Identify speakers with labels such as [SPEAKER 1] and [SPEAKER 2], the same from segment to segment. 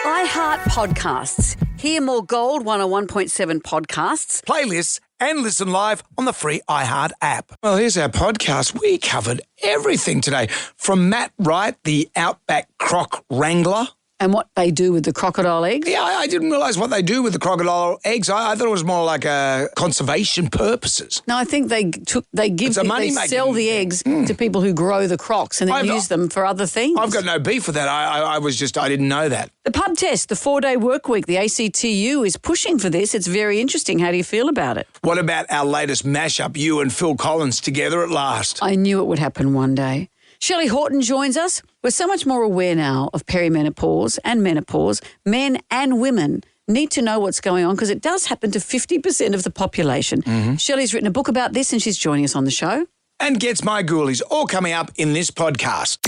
[SPEAKER 1] iHeart Podcasts. Hear more Gold 101.7 podcasts.
[SPEAKER 2] Playlists and listen live on the free iHeart app. Well, here's our podcast. We covered everything today. From Matt Wright, the Outback Croc Wrangler.
[SPEAKER 1] And what they do with the crocodile eggs.
[SPEAKER 2] Yeah, I didn't realise what they do with the crocodile eggs. I thought it was more like conservation purposes.
[SPEAKER 1] No, I think they sell the eggs to people who grow the crocs and then use them for other things.
[SPEAKER 2] I've got no beef with that. I didn't know that.
[SPEAKER 1] The pub test, the 4-day work week, the ACTU is pushing for this. It's very interesting. How do you feel about it?
[SPEAKER 2] What about our latest mashup, you and Phil Collins together at last?
[SPEAKER 1] I knew it would happen one day. Shelley Horton joins us. We're so much more aware now of perimenopause and menopause. Men and women need to know what's going on because it does happen to 50% of the population. Mm-hmm. Shelley's written a book about this and she's joining us on the show.
[SPEAKER 2] And gets my ghoulies all coming up in this podcast.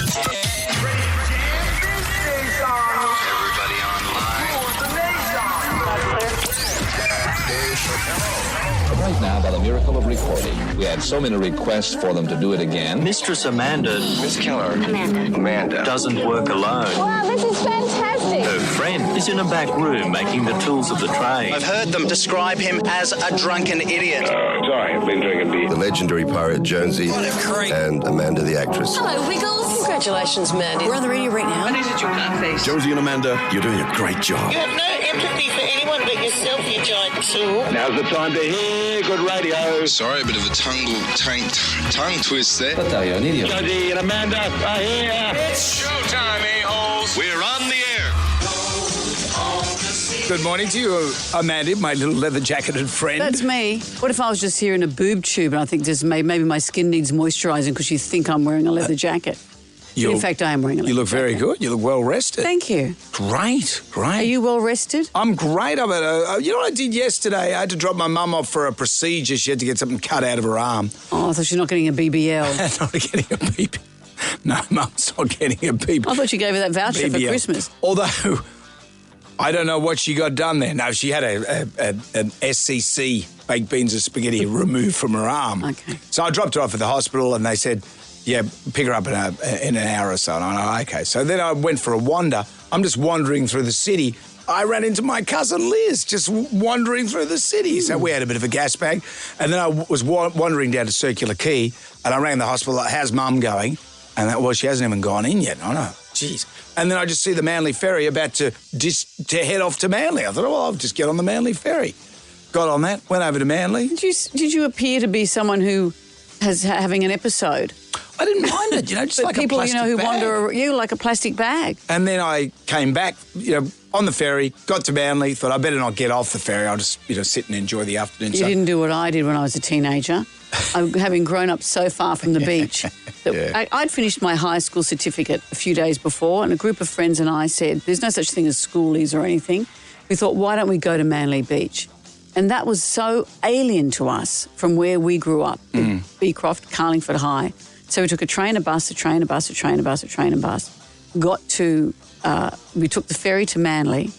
[SPEAKER 3] Right now, by the miracle of recording, we had so many requests for them to do it again.
[SPEAKER 4] Mistress Amanda.
[SPEAKER 5] Miss Keller. Amanda.
[SPEAKER 4] Doesn't work alone.
[SPEAKER 6] Wow, this is fantastic.
[SPEAKER 4] Her friend is in a back room making the tools of the trade.
[SPEAKER 7] I've heard them describe him as a drunken idiot.
[SPEAKER 5] Sorry, I've been drinking beer.
[SPEAKER 8] The legendary pirate Jonesy and Amanda the actress.
[SPEAKER 6] Hello, Wiggles.
[SPEAKER 9] Congratulations, Mandy.
[SPEAKER 1] We're on the radio right now.
[SPEAKER 9] What is it you can't face?
[SPEAKER 8] Jonesy and Amanda, you're doing a great job.
[SPEAKER 10] You have no empathy for anyone but yourself, you giant tool.
[SPEAKER 5] Now's the time to hear good radio.
[SPEAKER 11] Sorry, a bit of a tongue twist there.
[SPEAKER 3] But you're an idiot.
[SPEAKER 5] Jonesy and Amanda are here.
[SPEAKER 11] It's showtime, a-holes. We're on the air.
[SPEAKER 2] Good morning to you, Amanda, my little leather-jacketed friend.
[SPEAKER 1] That's me. What if I was just here in a boob tube and I think maybe my skin needs moisturising because you think I'm wearing a leather jacket? In fact, I am wearing a leather jacket.
[SPEAKER 2] You look very good. You look well-rested.
[SPEAKER 1] Thank you.
[SPEAKER 2] Great.
[SPEAKER 1] Are you well-rested?
[SPEAKER 2] I'm great. You know what I did yesterday? I had to drop my mum off for a procedure. She had to get something cut out of her arm.
[SPEAKER 1] Oh, I thought she's not getting a BBL.
[SPEAKER 2] Not getting a BBL. No, Mum's not getting a BBL.
[SPEAKER 1] I thought you gave her that voucher for Christmas.
[SPEAKER 2] Although, I don't know what she got done there. No, she had an SCC, baked beans and spaghetti, removed from her arm.
[SPEAKER 1] Okay.
[SPEAKER 2] So I dropped her off at the hospital and they said, yeah, pick her up in an hour or so. And I went, okay. So then I went for a wander. I'm just wandering through the city. I ran into my cousin Liz, just wandering through the city. So we had a bit of a gas bag. And then I was wandering down to Circular Quay and I rang the hospital, how's Mum going? And she hasn't even gone in yet. Oh, no. Jeez. And then I just see the Manly Ferry about to head off to Manly. I thought, well, I'll just get on the Manly Ferry. Got on that, went over to Manly.
[SPEAKER 1] Did you appear to be someone who has having an episode?
[SPEAKER 2] I didn't mind it, just
[SPEAKER 1] but
[SPEAKER 2] like
[SPEAKER 1] people,
[SPEAKER 2] a plastic
[SPEAKER 1] who
[SPEAKER 2] bag.
[SPEAKER 1] wander like a plastic bag.
[SPEAKER 2] And then I came back, on the ferry, got to Manly, thought I better not get off the ferry. I'll just, sit and enjoy the afternoon.
[SPEAKER 1] You didn't do what I did when I was a teenager. Having grown up so far from the beach. I'd finished my high school certificate a few days before and a group of friends and I said, there's no such thing as schoolies or anything. We thought, why don't we go to Manly Beach? And that was so alien to us from where we grew up, in Beecroft, Carlingford High. So we took a train, a bus, a train, a bus, a train, a bus, a train, a bus. We took the ferry to Manly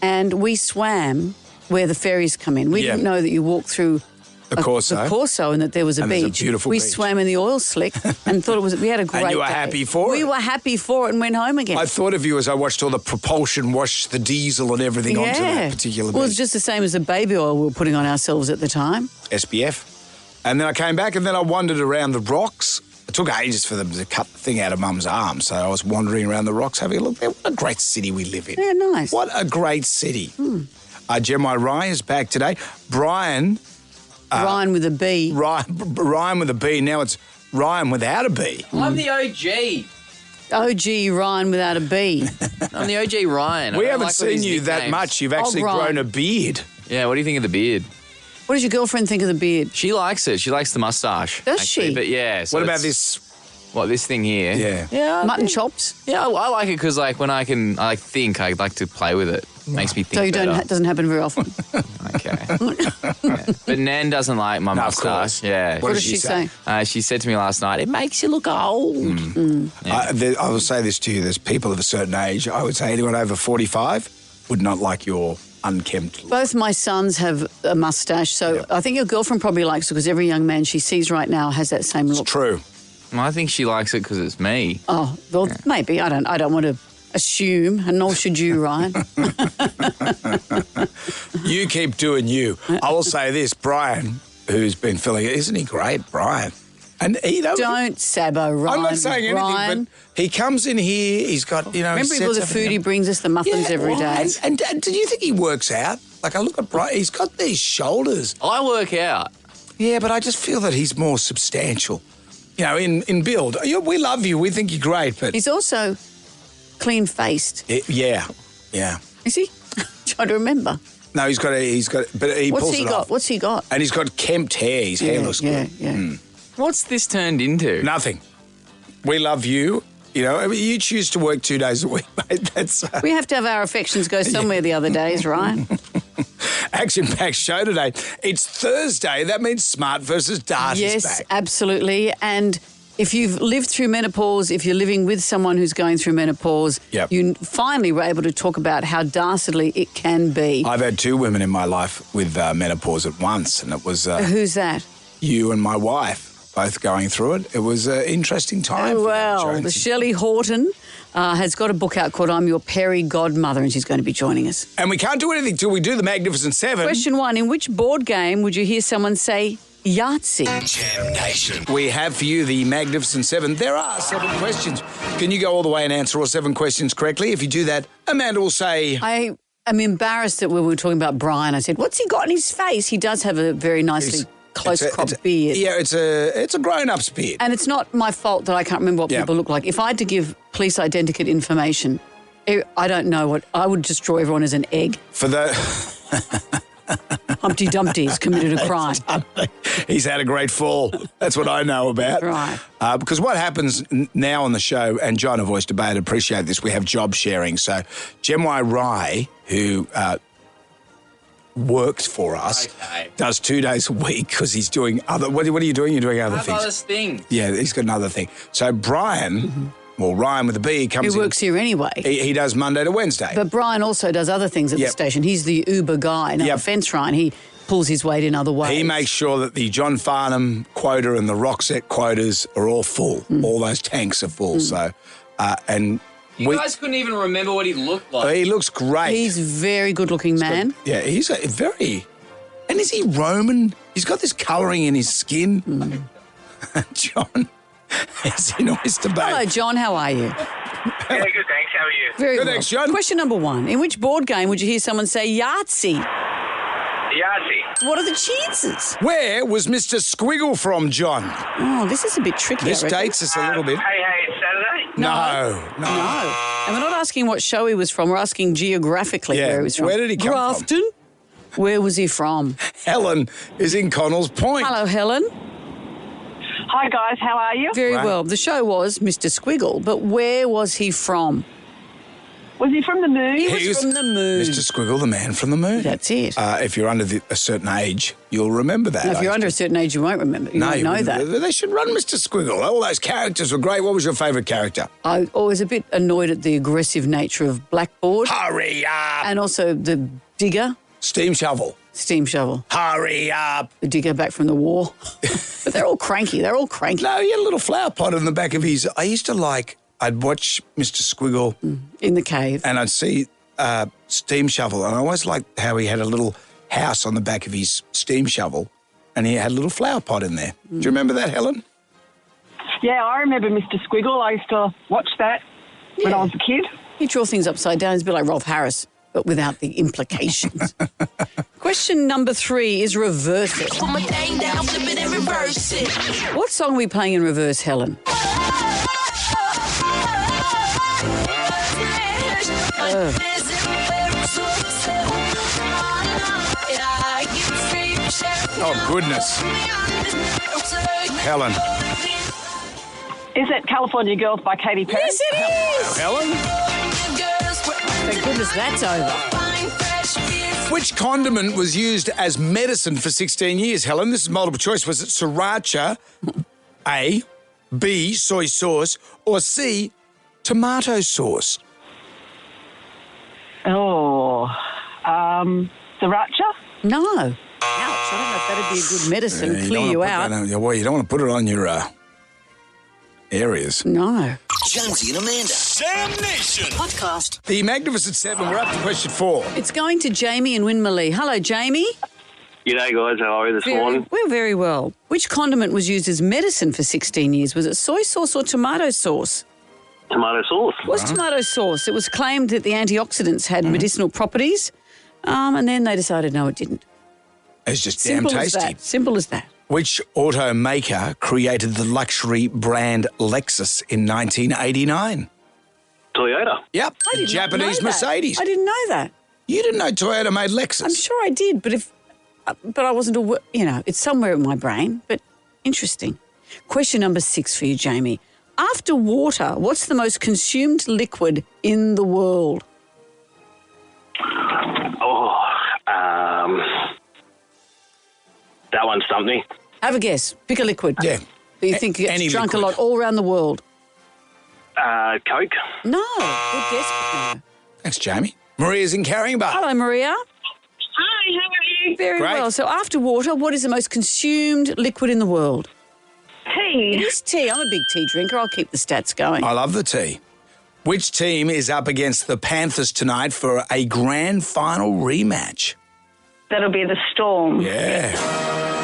[SPEAKER 1] and we swam where the ferries come in. We didn't know that you walk through
[SPEAKER 2] the Corso
[SPEAKER 1] and that there was a beach.
[SPEAKER 2] A beautiful
[SPEAKER 1] we
[SPEAKER 2] beach.
[SPEAKER 1] swam in the oil slick and thought we had a great day.
[SPEAKER 2] And you were happy for it?
[SPEAKER 1] We were happy for it and went home again.
[SPEAKER 2] I thought of you as I watched all the propulsion wash the diesel and everything onto that particular beach.
[SPEAKER 1] Well, it's just the same as the baby oil we were putting on ourselves at the time.
[SPEAKER 2] SPF. And then I came back and then I wandered around the rocks. It took ages for them to cut the thing out of Mum's arm, so I was wandering around the rocks having a look there. What a great city we live in.
[SPEAKER 1] Yeah, nice.
[SPEAKER 2] What a great city. Jeremiah Ryan is back today. Brian...
[SPEAKER 1] Ryan with a B.
[SPEAKER 2] Ryan with a B. Now it's Ryan without a B.
[SPEAKER 12] I'm the OG.
[SPEAKER 1] OG Ryan without a B.
[SPEAKER 12] I'm the OG Ryan.
[SPEAKER 2] We haven't seen you that much. You've actually grown a beard.
[SPEAKER 12] Yeah, what do you think of the beard?
[SPEAKER 1] What does your girlfriend think of the beard?
[SPEAKER 12] She likes it. She likes the moustache.
[SPEAKER 1] Does she?
[SPEAKER 12] But yeah. So
[SPEAKER 2] what about this?
[SPEAKER 12] What, this thing here?
[SPEAKER 2] Yeah.
[SPEAKER 1] Mutton chops?
[SPEAKER 12] Yeah, I like it because when I like to play with it. Makes me think
[SPEAKER 1] So doesn't happen very often.
[SPEAKER 12] Okay. Yeah. But Nan doesn't like my moustache. Yeah.
[SPEAKER 1] What does she say?
[SPEAKER 12] She said to me last night, it makes you look old.
[SPEAKER 2] Yeah. I will say this to you. There's people of a certain age. I would say anyone over 45 would not like your unkempt look.
[SPEAKER 1] Both my sons have a moustache, so I think your girlfriend probably likes it because every young man she sees right now has that same look.
[SPEAKER 2] It's true.
[SPEAKER 12] Well, I think she likes it because it's me.
[SPEAKER 1] Oh, well, maybe. I don't want to assume, and nor should you, Ryan.
[SPEAKER 2] You keep doing you. I will say this, Brian, who's been filling it, isn't he great, Brian? And
[SPEAKER 1] Don't sabo, Ryan.
[SPEAKER 2] I'm not saying anything,
[SPEAKER 1] Ryan.
[SPEAKER 2] but he comes in here, he's got,
[SPEAKER 1] Remember all the food he brings us, the muffins every day.
[SPEAKER 2] And do you think he works out? Like, I look at Brian, he's got these shoulders.
[SPEAKER 12] I work out.
[SPEAKER 2] Yeah, but I just feel that he's more substantial, in build. We love you, we think you're great, but...
[SPEAKER 1] He's also clean-faced.
[SPEAKER 2] Yeah.
[SPEAKER 1] Is he? Trying to remember.
[SPEAKER 2] No, he's got, but he pulls it off.
[SPEAKER 1] What's he got?
[SPEAKER 2] And he's got kempt hair, his hair looks good.
[SPEAKER 1] Yeah.
[SPEAKER 12] What's this turned into?
[SPEAKER 2] Nothing. We love you. You choose to work 2 days a week, mate.
[SPEAKER 1] We have to have our affections go somewhere the other days, right?
[SPEAKER 2] Action-packed show today. It's Thursday. That means Smart versus Dart is
[SPEAKER 1] Yes,
[SPEAKER 2] back.
[SPEAKER 1] absolutely. And if you've lived through menopause, if you're living with someone who's going through menopause, you finally were able to talk about how dastardly it can be.
[SPEAKER 2] I've had 2 women in my life with menopause at once, and it was...
[SPEAKER 1] Who's that?
[SPEAKER 2] You and my wife. Both going through it. It was an interesting time.
[SPEAKER 1] The Shelley Horton has got a book out called I'm Your Perry Godmother, and she's going to be joining us.
[SPEAKER 2] And we can't do anything till we do the Magnificent Seven.
[SPEAKER 1] Question 1, in which board game would you hear someone say Yahtzee?
[SPEAKER 2] Jam Nation. We have for you the Magnificent Seven. There are 7 questions. Can you go all the way and answer all 7 questions correctly? If you do that, Amanda will say...
[SPEAKER 1] I'm embarrassed that when we were talking about Brian, I said, what's he got in his face? He does have a very nicely... close-cropped beard.
[SPEAKER 2] Yeah, it's a grown-up's beard.
[SPEAKER 1] And it's not my fault that I can't remember what people look like. If I had to give police identikit information, I don't know what... I would just draw everyone as an egg.
[SPEAKER 2] For the...
[SPEAKER 1] Humpty Dumpty's committed a crime.
[SPEAKER 2] He's had a great fall. That's what I know about.
[SPEAKER 1] Right.
[SPEAKER 2] Because what happens now on the show, and John, I've always debated, appreciate this, we have job sharing. So Gemwai Rai, who... works for us, does 2 days a week because he's doing other... What are you doing? You're doing other things.
[SPEAKER 12] Other things.
[SPEAKER 2] Yeah, he's got another thing. So Brian, Ryan with a B, comes in.
[SPEAKER 1] Who works here anyway.
[SPEAKER 2] He does Monday to Wednesday.
[SPEAKER 1] But Brian also does other things at the station. He's the Uber guy. No offence, Ryan. He pulls his weight in other ways.
[SPEAKER 2] He makes sure that the John Farnham quota and the Roxette quotas are all full. All those tanks are full. So, and...
[SPEAKER 12] You guys couldn't even remember what he looked like.
[SPEAKER 2] He looks great.
[SPEAKER 1] He's a very good-looking man.
[SPEAKER 2] He's a very... And is he Roman? He's got this colouring in his skin. John, is he nice to
[SPEAKER 1] Hello, John. How are you?
[SPEAKER 5] Yeah, good, thanks. How are you?
[SPEAKER 1] Very
[SPEAKER 2] Good,
[SPEAKER 1] well.
[SPEAKER 2] thanks, John.
[SPEAKER 1] Question number 1. In which board game would you hear someone say Yahtzee?
[SPEAKER 5] Yahtzee.
[SPEAKER 1] What are the chances?
[SPEAKER 2] Where was Mr. Squiggle from, John?
[SPEAKER 1] Oh, this is a bit tricky.
[SPEAKER 2] This dates us a little bit.
[SPEAKER 5] Hey, it's Saturday?
[SPEAKER 2] No.
[SPEAKER 1] And we're not asking what show he was from. We're asking geographically where he was from.
[SPEAKER 2] Where did he come
[SPEAKER 1] Grafton? Where was he from?
[SPEAKER 2] Helen is in Connell's Point.
[SPEAKER 1] Hello, Helen.
[SPEAKER 13] Hi, guys. How are you?
[SPEAKER 1] Very well. The show was Mr. Squiggle, but where was he from?
[SPEAKER 13] Was he from the moon?
[SPEAKER 1] He was from the moon.
[SPEAKER 2] Mr. Squiggle, the man from the moon.
[SPEAKER 1] That's it.
[SPEAKER 2] If you're under a certain age, you'll remember that.
[SPEAKER 1] No, if you're under a certain age, you won't remember. You won't know that.
[SPEAKER 2] They should run Mr. Squiggle. All those characters were great. What was your favourite character?
[SPEAKER 1] I was a bit annoyed at the aggressive nature of Blackboard.
[SPEAKER 2] Hurry up!
[SPEAKER 1] And also the digger.
[SPEAKER 2] Steam shovel.
[SPEAKER 1] Hurry
[SPEAKER 2] up!
[SPEAKER 1] The digger back from the war. But they're all cranky. No,
[SPEAKER 2] he had a little flower pot in the back of his... I'd watch Mr. Squiggle...
[SPEAKER 1] in the cave.
[SPEAKER 2] And I'd see steam shovel. And I always liked how he had a little house on the back of his steam shovel and he had a little flower pot in there. Do you remember that, Helen?
[SPEAKER 13] Yeah, I remember Mr. Squiggle. I used to watch that when I was a kid.
[SPEAKER 1] He draw things upside down. It's a bit like Rolf Harris, but without the implications. Question number 3 is reverse it.
[SPEAKER 6] Put my thing down, flip it and reverse it.
[SPEAKER 1] What song are we playing in reverse, Helen?
[SPEAKER 2] Oh, goodness. Helen.
[SPEAKER 13] Is it California Girls by Katy Perry?
[SPEAKER 1] Yes, it is.
[SPEAKER 2] Helen?
[SPEAKER 1] Thank goodness that's over.
[SPEAKER 2] Which condiment was used as medicine for 16 years, Helen? This is multiple choice. Was it sriracha, A, B, soy sauce, or C, tomato sauce?
[SPEAKER 13] Oh, sriracha?
[SPEAKER 1] No. Ouch, I don't know if that'd be a good medicine, clear you out.
[SPEAKER 2] Well, you don't want to put it on your areas.
[SPEAKER 1] No.
[SPEAKER 14] Jonesy and Amanda. Jam Nation
[SPEAKER 15] podcast.
[SPEAKER 2] The Magnificent Seven, we're up to question 4.
[SPEAKER 1] It's going to Jamie and Winmalee. Hello, Jamie.
[SPEAKER 16] G'day, guys. How are you this morning?
[SPEAKER 1] We're very well. Which condiment was used as medicine for 16 years? Was it soy sauce or tomato sauce?
[SPEAKER 16] Tomato sauce.
[SPEAKER 1] What's tomato sauce? It was claimed that the antioxidants had medicinal properties, and then they decided no, it didn't.
[SPEAKER 2] It's just
[SPEAKER 1] Simple
[SPEAKER 2] damn
[SPEAKER 1] as
[SPEAKER 2] tasty.
[SPEAKER 1] that. Simple as that.
[SPEAKER 2] Which automaker created the luxury brand Lexus in 1989?
[SPEAKER 16] Toyota.
[SPEAKER 2] Yep,
[SPEAKER 1] I did not
[SPEAKER 2] Japanese
[SPEAKER 1] know that.
[SPEAKER 2] Mercedes.
[SPEAKER 1] I didn't know that.
[SPEAKER 2] You didn't know Toyota made Lexus?
[SPEAKER 1] I'm sure I did, but I wasn't aware. It's somewhere in my brain. But interesting. Question number 6 for you, Jamie. After water, what's the most consumed liquid in the world?
[SPEAKER 16] That one's something.
[SPEAKER 1] Have a guess. Pick a liquid.
[SPEAKER 2] Yeah.
[SPEAKER 1] That you think gets drunk
[SPEAKER 2] liquid.
[SPEAKER 1] a lot all around the world.
[SPEAKER 16] Coke.
[SPEAKER 1] No. Good guess. But no.
[SPEAKER 2] Thanks, Jamie. Maria's in Carringbar.
[SPEAKER 1] Hello, Maria.
[SPEAKER 10] Hi, how are you?
[SPEAKER 1] Very
[SPEAKER 2] Great.
[SPEAKER 1] well. So after water, what is the most consumed liquid in the world?
[SPEAKER 10] Tea.
[SPEAKER 1] It is tea. I'm a big tea drinker. I'll keep the stats going.
[SPEAKER 2] I love the tea. Which team is up against the Panthers tonight for a grand final rematch?
[SPEAKER 13] That'll be the Storm.
[SPEAKER 2] Yeah.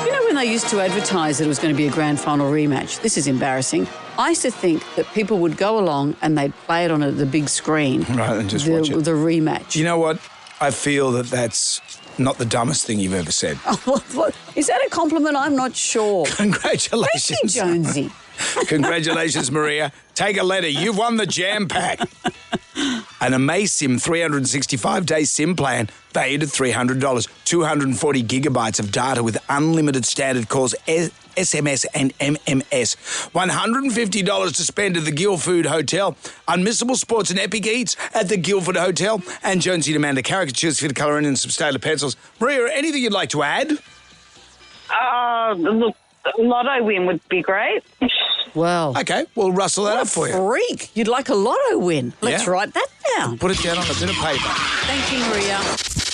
[SPEAKER 1] You know when they used to advertise that it was going to be a grand final rematch? This is embarrassing. I used to think that people would go along and they'd play it on the big screen.
[SPEAKER 2] Right, and just watch it.
[SPEAKER 1] The rematch.
[SPEAKER 2] You know what? I feel that that's not the dumbest thing you've ever said.
[SPEAKER 1] What? Is that a compliment? I'm not sure.
[SPEAKER 2] Congratulations.
[SPEAKER 1] Thank you, Jonesy.
[SPEAKER 2] Congratulations, Maria. Take a letter. You've won the Jam Pack. An Amasim 365-day SIM plan valued at $300. 240 gigabytes of data with unlimited standard calls, SMS and MMS. $150 to spend at the Guildford Hotel. Unmissable sports and epic eats at the Guildford Hotel. And Jonesy and Amanda caricatures for the colouring and some Staedtler pencils. Maria, anything you'd like to add?
[SPEAKER 13] Look, lotto win would be great.
[SPEAKER 1] Well.
[SPEAKER 2] Okay, we'll rustle that up for you.
[SPEAKER 1] Freak. You'd like a lotto win. Let's write that down.
[SPEAKER 2] Put it down on a bit of paper.
[SPEAKER 1] Thank you, Maria.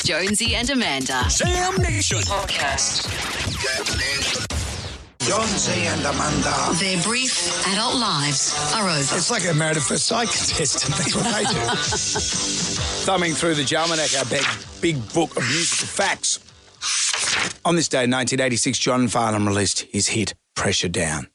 [SPEAKER 15] Jonesy and Amanda.
[SPEAKER 14] Jam Nation
[SPEAKER 15] Podcast.
[SPEAKER 2] Jonesy and Amanda.
[SPEAKER 15] Their brief adult lives are over.
[SPEAKER 2] It's like a married at first sight contestant. That's what they do. Thumbing through the Jalmanac, our big book of musical facts. On this day in 1986, John Farnham released his hit, Pressure Down.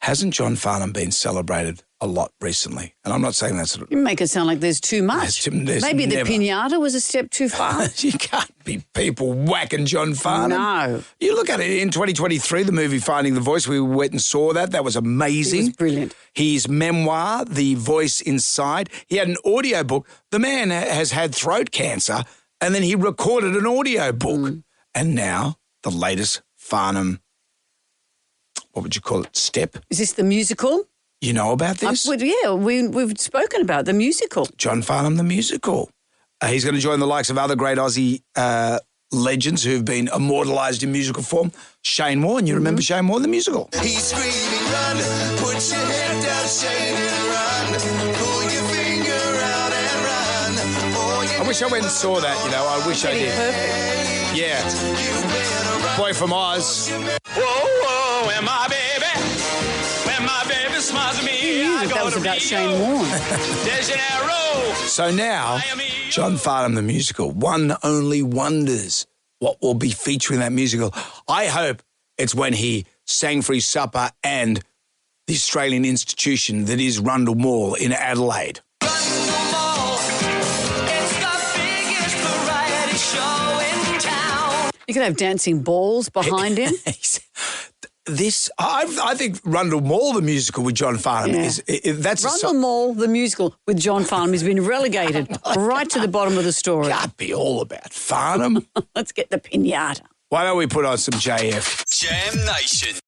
[SPEAKER 2] Hasn't John Farnham been celebrated a lot recently? And I'm not saying that's...
[SPEAKER 1] You make it sound like there's too much.
[SPEAKER 2] There's
[SPEAKER 1] Maybe
[SPEAKER 2] never.
[SPEAKER 1] the pinata was a step too far.
[SPEAKER 2] You can't be people whacking John Farnham.
[SPEAKER 1] No.
[SPEAKER 2] You look at it in 2023, the movie Finding the Voice, we went and saw that. That was amazing.
[SPEAKER 1] It was brilliant.
[SPEAKER 2] His memoir, The Voice Inside, he had an audio book. The man has had throat cancer and then he recorded an audio book. And now the latest Farnham, what would you call it, step?
[SPEAKER 1] Is this the musical?
[SPEAKER 2] You know about this?
[SPEAKER 1] We've spoken about the musical.
[SPEAKER 2] John Farnham, the musical. He's going to join the likes of other great Aussie legends who've been immortalised in musical form. Shane Warne, you remember Shane Warne, the musical?
[SPEAKER 17] He's screaming, run, put your head down, Shane, and run. Pull your finger out and run.
[SPEAKER 2] I wish I went and saw that, I wish I did.
[SPEAKER 1] Perfect.
[SPEAKER 2] Yeah. Boy from Oz.
[SPEAKER 14] Whoa, when my baby smiles at me,
[SPEAKER 1] You knew that was about Shane Warne.
[SPEAKER 14] there's an arrow.
[SPEAKER 2] So now, John Farnham, the musical, One Only Wonders. What will be featuring that musical? I hope it's when he sang for his supper and the Australian institution that is Rundle Mall in Adelaide.
[SPEAKER 1] You could have dancing balls behind him.
[SPEAKER 2] I think Rundle Mall, the musical with John Farnham, that's
[SPEAKER 1] Rundle Mall, the musical with John Farnham, has been relegated right to the bottom of the story.
[SPEAKER 2] Can't be all about Farnham.
[SPEAKER 1] Let's get the pinata.
[SPEAKER 2] Why don't we put on some JF?
[SPEAKER 14] Jam Nation.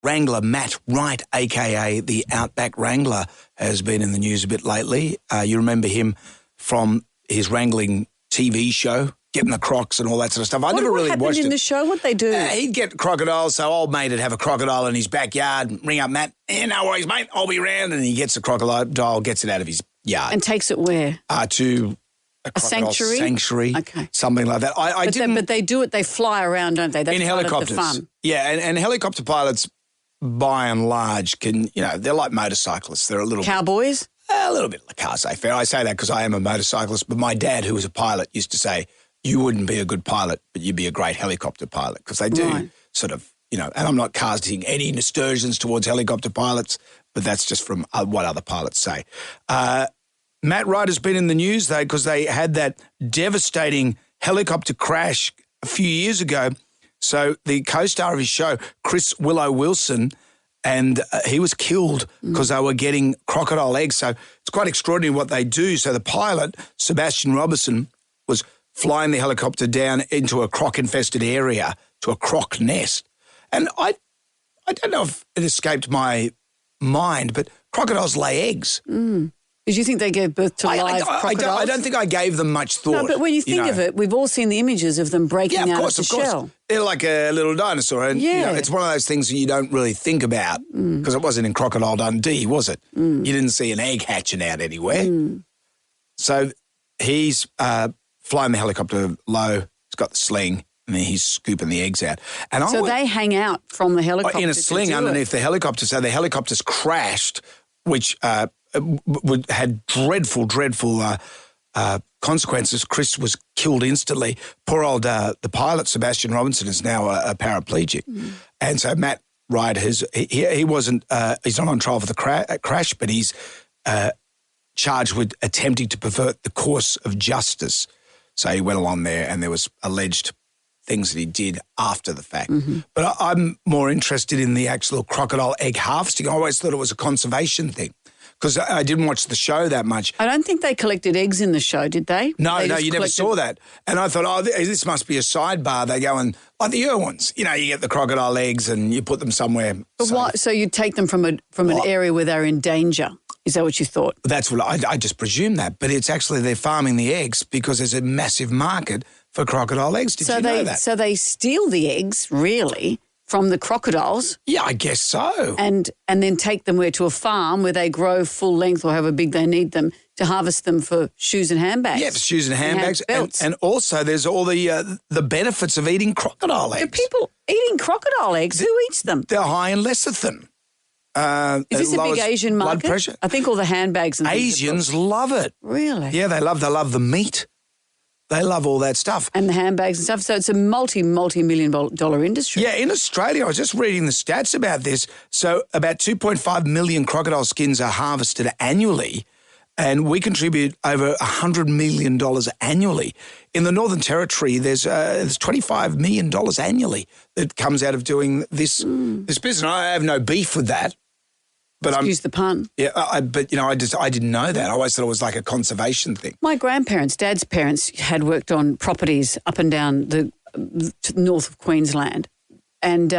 [SPEAKER 2] Wrangler Matt Wright, a.k.a. the Outback Wrangler, has been in the news a bit lately. You remember him from his wrangling TV show, getting the crocs and all that sort of stuff. I never really watched it.
[SPEAKER 1] What happened in the show? What'd they do?
[SPEAKER 2] He'd get crocodiles, so old mate would have a crocodile in his backyard, ring up Matt, no worries, mate, I'll be round. And he gets the crocodile, gets it out of his yard.
[SPEAKER 1] And takes it where?
[SPEAKER 2] To a
[SPEAKER 1] sanctuary?
[SPEAKER 2] Sanctuary,
[SPEAKER 1] okay.
[SPEAKER 2] Something like that.
[SPEAKER 1] But they do it, they fly around, don't they? That's
[SPEAKER 2] in helicopters.
[SPEAKER 1] Part of the fun.
[SPEAKER 2] Yeah, and helicopter pilots, by and large, they're like motorcyclists. They're a little...
[SPEAKER 1] Cowboys?
[SPEAKER 2] a little bit laissez-faire. I say that because I am a motorcyclist, but my dad, who was a pilot, used to say, you wouldn't be a good pilot, but you'd be a great helicopter pilot, because they do sort of, and I'm not casting any aspersions towards helicopter pilots, but that's just from what other pilots say. Matt Wright has been in the news, though, because they had that devastating helicopter crash a few years ago. So the co-star of his show, Chris Wilson, and he was killed because they were getting crocodile eggs. So it's quite extraordinary what they do. So the pilot, Sebastian Robinson, was flying the helicopter down into a croc-infested area, to a croc nest. And I don't know if it escaped my mind, but crocodiles lay eggs.
[SPEAKER 1] Did you think they gave birth to live crocodiles?
[SPEAKER 2] I don't think I gave them much thought.
[SPEAKER 1] No, but when you think of it, we've all seen the images of them breaking out of the shell.
[SPEAKER 2] They're like a little dinosaur. And it's one of those things that you don't really think about, because it wasn't in Crocodile Dundee, was it? You didn't see an egg hatching out anywhere. So he's flying the helicopter low. He's got the sling, and then he's scooping the eggs out. And
[SPEAKER 1] so they hang out from the helicopter
[SPEAKER 2] in a sling underneath the helicopter. So the helicopter's crashed, which had dreadful consequences. Chris was killed instantly. Poor old the pilot, Sebastian Robinson, is now a paraplegic. And so Matt Wright, he wasn't, he's not on trial for the crash, but he's charged with attempting to pervert the course of justice. So he went along there, and there was alleged things that he did after the fact. But I'm more interested in the actual crocodile egg harvesting. I always thought it was a conservation thing, because I didn't watch the show that much.
[SPEAKER 1] I don't think they collected eggs in the show, did they?
[SPEAKER 2] No, you never saw that. And I thought, this must be a sidebar. They go and, like the Irwins, you get the crocodile eggs and you put them somewhere.
[SPEAKER 1] But why? So you take them from an area where they're in danger. Is that what you thought?
[SPEAKER 2] That's what I just presumed that. But it's actually they're farming the eggs because there's a massive market for crocodile eggs. Did you know that? So
[SPEAKER 1] they steal the eggs, really, from the crocodiles.
[SPEAKER 2] Yeah, I guess so.
[SPEAKER 1] And then take them to a farm where they grow full length or however big they need them to harvest them for shoes and handbags.
[SPEAKER 2] Yeah, for shoes and handbags. And also there's all the benefits of eating crocodile eggs.
[SPEAKER 1] The people eating crocodile eggs, who eats them?
[SPEAKER 2] They're high in lecithin.
[SPEAKER 1] Is this a big Asian market?
[SPEAKER 2] Blood pressure.
[SPEAKER 1] I think all the handbags and
[SPEAKER 2] Asians love it.
[SPEAKER 1] Really?
[SPEAKER 2] Yeah, they love the meat. They love all that stuff.
[SPEAKER 1] And the handbags and stuff. So it's a multi-million dollar industry.
[SPEAKER 2] Yeah, in Australia, I was just reading the stats about this. So about 2.5 million crocodile skins are harvested annually, and we contribute over $100 million annually. In the Northern Territory, there's $25 million annually that comes out of doing this business. I have no beef with that. But
[SPEAKER 1] Excuse the pun.
[SPEAKER 2] Yeah, I didn't know that. I always thought it was like a conservation thing.
[SPEAKER 1] My grandparents, Dad's parents, had worked on properties up and down the north of Queensland. And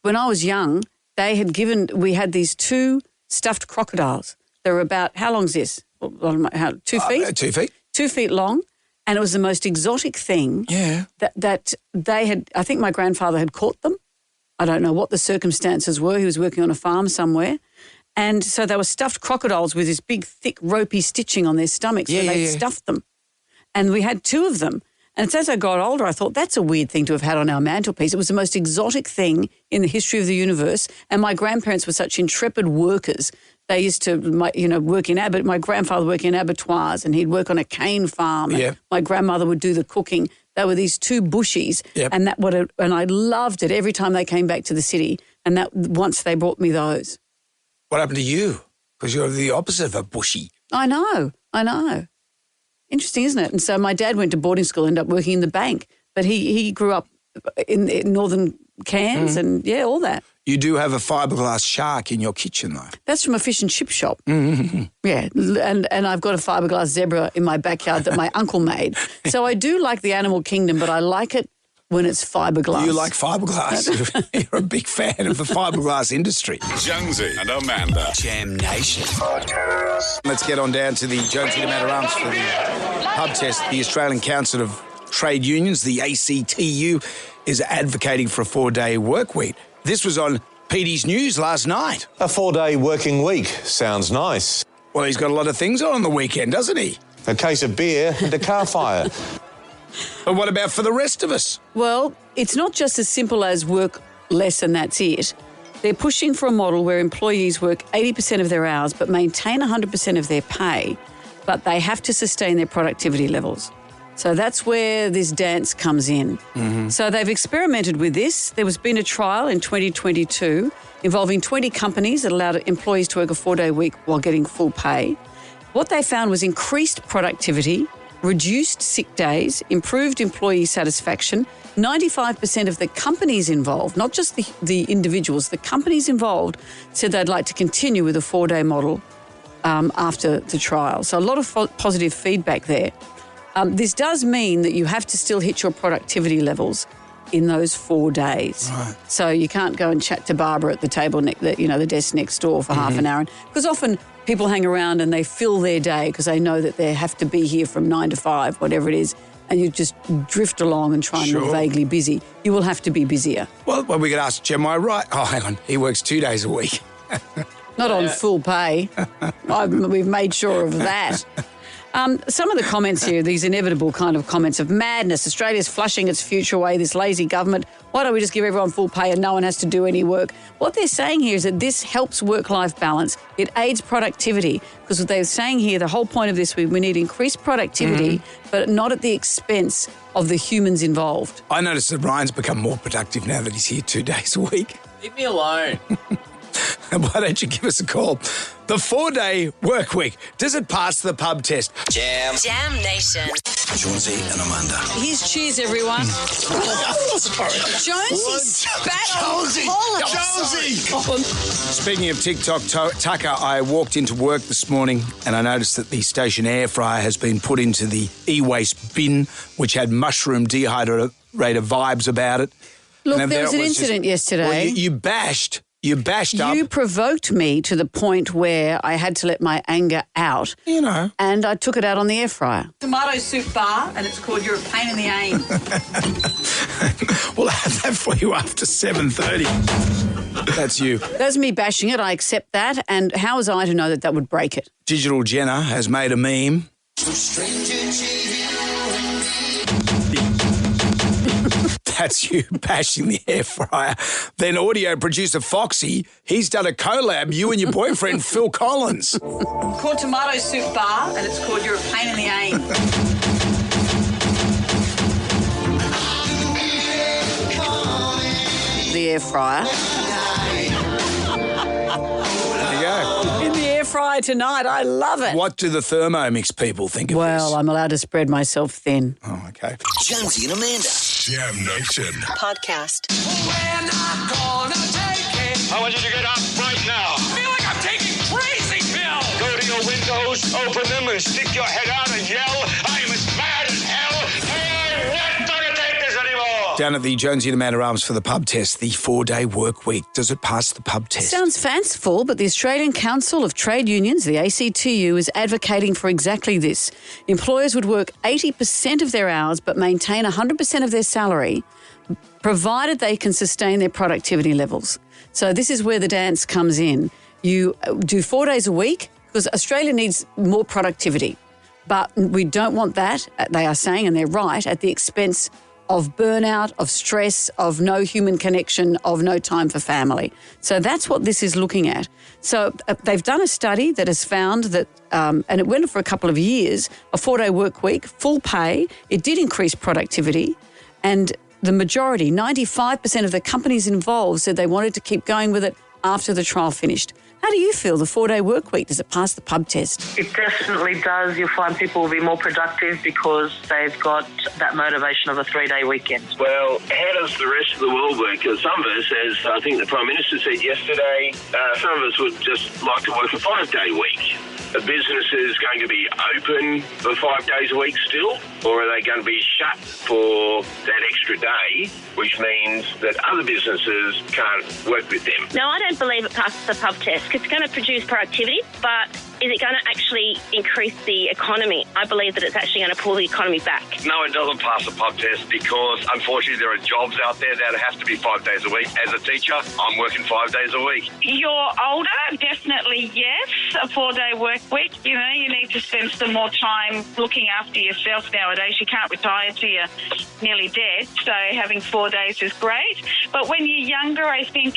[SPEAKER 1] when I was young, we had these 2 stuffed crocodiles. They were about, how long is this? 2 feet?
[SPEAKER 2] 2 feet.
[SPEAKER 1] 2 feet long. And it was the most exotic thing that they had, I think my grandfather had caught them. I don't know what the circumstances were. He was working on a farm somewhere. And so they were stuffed crocodiles with this big, thick, ropey stitching on their stomachs. So they stuffed them. And we had 2 of them. And it's as I got older, I thought that's a weird thing to have had on our mantelpiece. It was the most exotic thing in the history of the universe. And my grandparents were such intrepid workers. They used to, work in my grandfather worked in abattoirs, and he'd work on a cane farm. And my grandmother would do the cooking. They were these 2 bushies, and I loved it every time they came back to the city. And that once they brought me those.
[SPEAKER 2] What happened to you? Because you're the opposite of a bushy.
[SPEAKER 1] I know. Interesting, isn't it? And so my dad went to boarding school, ended up working in the bank, but he grew up in northern Cairns and, all that.
[SPEAKER 2] You do have a fiberglass shark in your kitchen, though.
[SPEAKER 1] That's from a fish and chip shop. Yeah, and I've got a fiberglass zebra in my backyard that my uncle made. So I do like the animal kingdom, but I like it when it's fiberglass.
[SPEAKER 2] You like fiberglass. You're a big fan of the fiberglass industry.
[SPEAKER 11] Jonesy and Amanda.
[SPEAKER 14] Jam Nation.
[SPEAKER 2] Let's get on down to the Jonesy and Amanda Arms for the pub test. The Australian Council of Trade Unions, the ACTU, is advocating for a 4-day work week. This was on Petey's News last night.
[SPEAKER 18] A 4-day working week sounds nice.
[SPEAKER 2] Well, he's got a lot of things on the weekend, doesn't he?
[SPEAKER 18] A case of beer and a car fire.
[SPEAKER 2] But what about for the rest of us?
[SPEAKER 1] Well, it's not just as simple as work less and that's it. They're pushing for a model where employees work 80% of their hours but maintain 100% of their pay, but they have to sustain their productivity levels. So that's where this dance comes in.
[SPEAKER 2] Mm-hmm.
[SPEAKER 1] So they've experimented with this. There was been a trial in 2022 involving 20 companies that allowed employees to work a 4-day week while getting full pay. What they found was increased productivity, reduced sick days, improved employee satisfaction. 95% of the companies involved, not just the individuals, the companies involved said they'd like to continue with a 4-day model after the trial. So a lot of positive feedback there. This does mean that you have to still hit your productivity levels in those 4 days.
[SPEAKER 2] Right.
[SPEAKER 1] So you can't go and chat to Barbara at the table, the desk next door for half an hour. Because often people hang around and they fill their day because they know that they have to be here from 9 to 5, whatever it is, and you just drift along and try and look vaguely busy. You will have to be busier.
[SPEAKER 2] Well, we could ask Jem, am I right? Oh, hang on. He works 2 days a week.
[SPEAKER 1] Not on full pay. We've made sure of that. Some of the comments here, these inevitable kind of comments of madness. Australia's flushing its future away, this lazy government. Why don't we just give everyone full pay and no one has to do any work? What they're saying here is that this helps work-life balance. It aids productivity because what they're saying here, the whole point of this, we need increased productivity, but not at the expense of the humans involved.
[SPEAKER 2] I noticed that Ryan's become more productive now that he's here 2 days a week.
[SPEAKER 12] Leave me alone.
[SPEAKER 2] Why don't you give us a call? The 4-day work week. Does it pass the pub test?
[SPEAKER 14] Jam
[SPEAKER 15] Nation.
[SPEAKER 17] Jonesy and Amanda.
[SPEAKER 1] Here's cheers, everyone. Jonesy spat on Colin.
[SPEAKER 2] Speaking of TikTok, Tucker, I walked into work this morning and I noticed that the station air fryer has been put into the e-waste bin, which had mushroom dehydrator vibes about it.
[SPEAKER 1] Look, there was an incident yesterday.
[SPEAKER 2] Well, you bashed up.
[SPEAKER 1] You provoked me to the point where I had to let my anger out.
[SPEAKER 2] You know.
[SPEAKER 1] And I took it out on the air fryer. Tomato soup bar, and it's called You're a Pain in the Aim.
[SPEAKER 2] We'll have that for you after 7:30. That's you.
[SPEAKER 1] That's me bashing it. I accept that. And how was I to know that would break it?
[SPEAKER 2] Digital Jenna has made a meme. That's you bashing the air fryer. Then audio producer Foxy, he's done a collab, you and your boyfriend Phil Collins.
[SPEAKER 1] Called Tomato Soup Bar, and it's called You're a Pain in the Aim. The air fryer.
[SPEAKER 2] There you go.
[SPEAKER 1] In the air fryer tonight. I love it.
[SPEAKER 2] What do the Thermomix people think of this?
[SPEAKER 1] Well, I'm allowed to spread myself thin.
[SPEAKER 2] Oh, okay.
[SPEAKER 17] Jonesy and Amanda.
[SPEAKER 11] Jam Nation.
[SPEAKER 15] Podcast.
[SPEAKER 14] I want you to get up right now. I feel like I'm taking crazy pills. Go to your windows, open them, and stick your head out and yell, I am as mad as hell. I'm not going to take this anymore.
[SPEAKER 2] Down at the Jonesy and Amanda Arms for the pub test, the 4-day work week. Does it pass the pub test?
[SPEAKER 1] Sounds fanciful, but the Australian Council of Trade Unions, the ACTU, is advocating for exactly this. Employers would work 80% of their hours but maintain 100% of their salary, provided they can sustain their productivity levels. So this is where the dance comes in. You do 4 days a week because Australia needs more productivity, but we don't want that, they are saying, and they're right, at the expense of burnout, of stress, of no human connection, of no time for family. So that's what this is looking at. So they've done a study that has found that, and it went for a couple of years, a 4-day work week, full pay, it did increase productivity, and the majority, 95% of the companies involved said they wanted to keep going with it after the trial finished. How do you feel, the 4-day work week? Does it pass the pub test?
[SPEAKER 9] It definitely does. You'll find people will be more productive because they've got that motivation of a 3-day weekend.
[SPEAKER 16] Well, how does the rest of the world work? Because some of us, as I think the Prime Minister said yesterday, some of us would just like to work a 5-day week. Are businesses going to be open for 5 days a week still? Or are they going to be shut for that extra day, which means that other businesses can't work with them?
[SPEAKER 19] No, I don't believe it passes the pub test because it's going to produce productivity, but is it going to actually increase the economy? I believe that it's actually going to pull the economy back.
[SPEAKER 16] No, it doesn't pass the pub test because, unfortunately, there are jobs out there that have to be 5 days a week. As a teacher, I'm working 5 days a week.
[SPEAKER 20] You're older, definitely yes. A 4-day work week, you know, you need to spend some more time looking after yourself nowadays. You can't retire till you're nearly dead, so having 4 days is great. But when you're younger, I think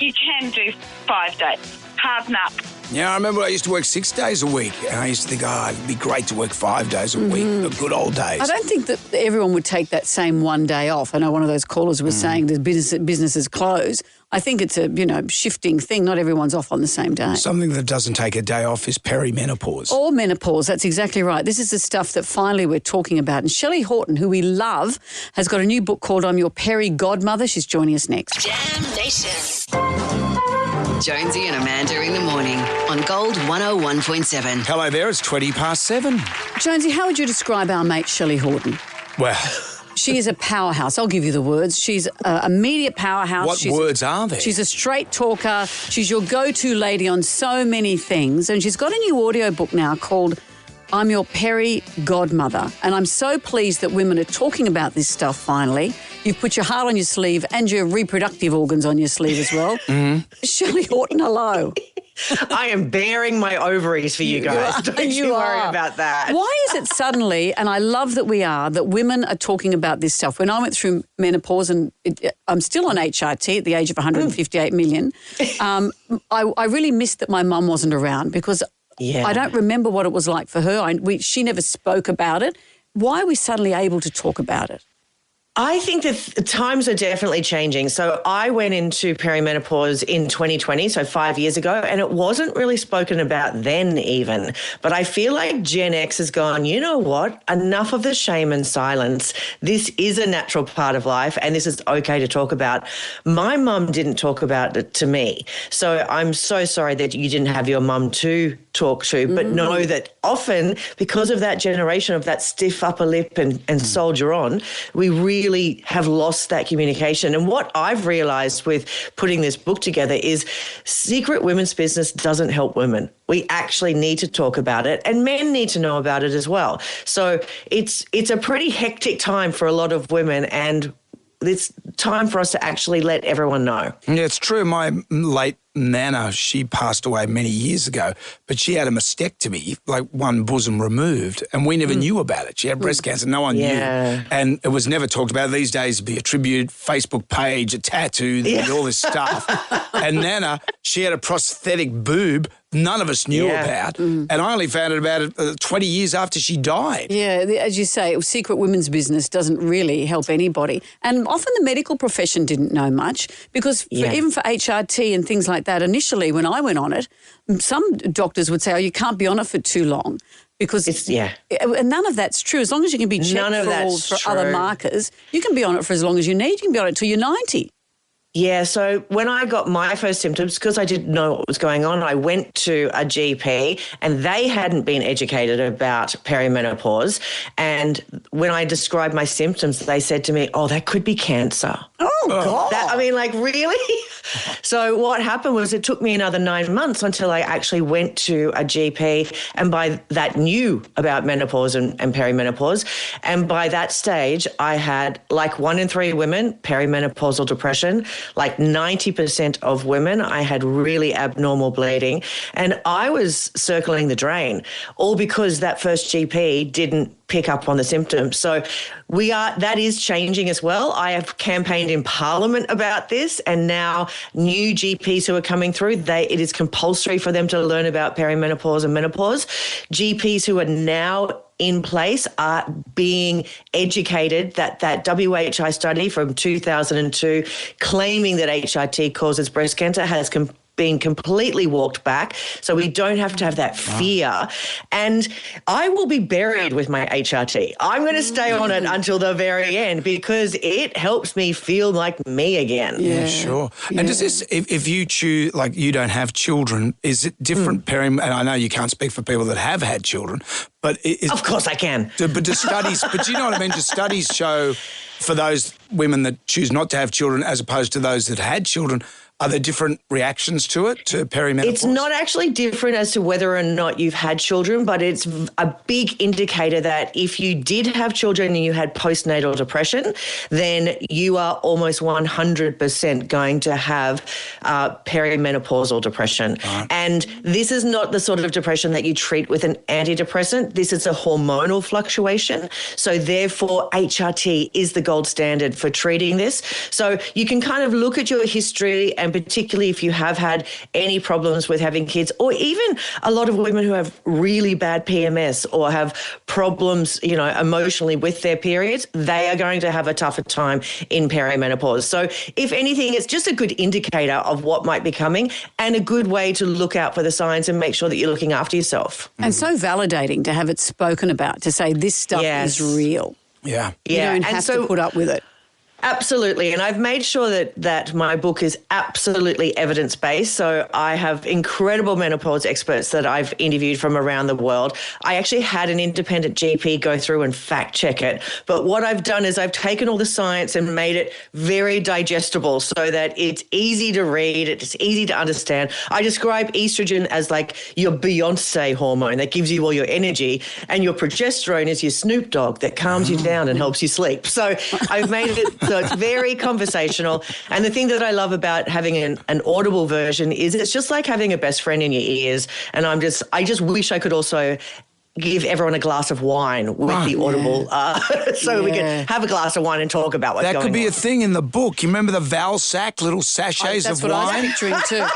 [SPEAKER 20] you can do 5 days. Harden up.
[SPEAKER 2] Yeah, I remember I used to work 6 days a week, and I used to think, it'd be great to work 5 days a week, the good old days.
[SPEAKER 1] I don't think that everyone would take that same one day off. I know one of those callers was saying the businesses close. I think it's a, shifting thing. Not everyone's off on the same day.
[SPEAKER 2] Something that doesn't take a day off is perimenopause.
[SPEAKER 1] Or menopause, that's exactly right. This is the stuff that finally we're talking about. And Shelley Horton, who we love, has got a new book called I'm Your Peri Godmother. She's joining us next.
[SPEAKER 15] Jam Nation. Jonesy and Amanda in the morning on Gold 101.7.
[SPEAKER 2] Hello there, it's 7:20.
[SPEAKER 1] Jonesy, how would you describe our mate Shelley Horton?
[SPEAKER 2] Well,
[SPEAKER 1] she is a powerhouse. I'll give you the words. She's a media powerhouse.
[SPEAKER 2] What words are there?
[SPEAKER 1] She's a straight talker. She's your go-to lady on so many things. And she's got a new audiobook now called I'm Your Peri Godmother. And I'm so pleased that women are talking about this stuff finally. You've put your heart on your sleeve and your reproductive organs on your sleeve as well. Shelley Horton, hello.
[SPEAKER 21] I am bearing my ovaries for you guys. Don't you worry about that.
[SPEAKER 1] Why is it suddenly, and I love that we are, that women are talking about this stuff? When I went through menopause, and I'm still on HRT at the age of 158 million, I really missed that my mum wasn't around because I don't remember what it was like for her. She never spoke about it. Why are we suddenly able to talk about it?
[SPEAKER 21] I think that times are definitely changing. So I went into perimenopause in 2020, so 5 years ago, and it wasn't really spoken about then even. But I feel like Gen X has gone, you know what, enough of the shame and silence. This is a natural part of life and this is okay to talk about. My mum didn't talk about it to me. So I'm so sorry that you didn't have your mum to talk to, but know that often because of that generation of that stiff upper lip and soldier on, we really have lost that communication. And what I've realised with putting this book together is secret women's business doesn't help women. We actually need to talk about it and men need to know about it as well. So it's a pretty hectic time for a lot of women and it's time for us to actually let everyone know.
[SPEAKER 2] Yeah, it's true. My late Nana, she passed away many years ago, but she had a mastectomy, like one bosom removed, and we never knew about it. She had breast cancer. No one knew. And it was never talked about. These days, it'd be a tribute, Facebook page, a tattoo, all this stuff. And Nana, she had a prosthetic boob none of us knew about, and I only found out about it 20 years after she died.
[SPEAKER 1] Yeah, as you say, secret women's business doesn't really help anybody. And often the medical profession didn't know much because even for HRT and things like that, initially when I went on it, some doctors would say, oh, you can't be on it for too long. Because and none of that's true. As long as you can be checked for other markers, you can be on it for as long as you need. You can be on it till you're 90.
[SPEAKER 21] Yeah, so when I got my first symptoms, because I didn't know what was going on, I went to a GP and they hadn't been educated about perimenopause. And when I described my symptoms, they said to me, oh, that could be cancer.
[SPEAKER 1] Oh, God.
[SPEAKER 21] Really? So what happened was it took me another 9 months until I actually went to a GP and by that knew about menopause and perimenopause. And by that stage, I had like 1 in 3 women, perimenopausal depression. Like 90% of women, I had really abnormal bleeding and I was circling the drain, all because that first GP didn't pick up on the symptoms. So that is changing as well. I have campaigned in Parliament about this and now new GPs who are coming through, it is compulsory for them to learn about perimenopause and menopause. GPs who are now in place are being educated that WHI study from 2002 claiming that HRT causes breast cancer has been completely walked back. So we don't have to have that fear. And I will be buried with my HRT. I'm going to stay on it until the very end because it helps me feel like me again.
[SPEAKER 2] Yeah, sure. Yeah. And does this, if you choose, like you don't have children, is it different and I know you can't speak for people that have had children, but
[SPEAKER 21] of course I can.
[SPEAKER 2] But do you know what I mean? Do studies show for those women that choose not to have children as opposed to those that had children, Are there different reactions to it, to perimenopause?
[SPEAKER 21] It's not actually different as to whether or not you've had children, but it's a big indicator that if you did have children and you had postnatal depression, then you are almost 100% going to have perimenopausal depression. Right. And this is not the sort of depression that you treat with an antidepressant. This is a hormonal fluctuation. So therefore, HRT is the gold standard for treating this. So you can kind of look at your history, and particularly if you have had any problems with having kids, or even a lot of women who have really bad PMS or have problems, emotionally with their periods, they are going to have a tougher time in perimenopause. So if anything, it's just a good indicator of what might be coming and a good way to look out for the signs and make sure that you're looking after yourself.
[SPEAKER 1] And so validating to have it spoken about, to say this stuff is real.
[SPEAKER 2] Yeah.
[SPEAKER 1] You don't have to put up with it.
[SPEAKER 21] Absolutely. And I've made sure that my book is absolutely evidence-based. So I have incredible menopause experts that I've interviewed from around the world. I actually had an independent GP go through and fact check it. But what I've done is I've taken all the science and made it very digestible so that it's easy to read, it's easy to understand. I describe estrogen as like your Beyonce hormone that gives you all your energy, and your progesterone is your Snoop Dogg that calms you down and helps you sleep. So I've made it so it's very conversational. And the thing that I love about having an audible version is it's just like having a best friend in your ears. And I just wish I could also give everyone a glass of wine with the audible we can have a glass of wine and talk about what's going on.
[SPEAKER 2] That could be a thing in the book. You remember the Valsac little sachets of wine?
[SPEAKER 1] That's what I was picturing too.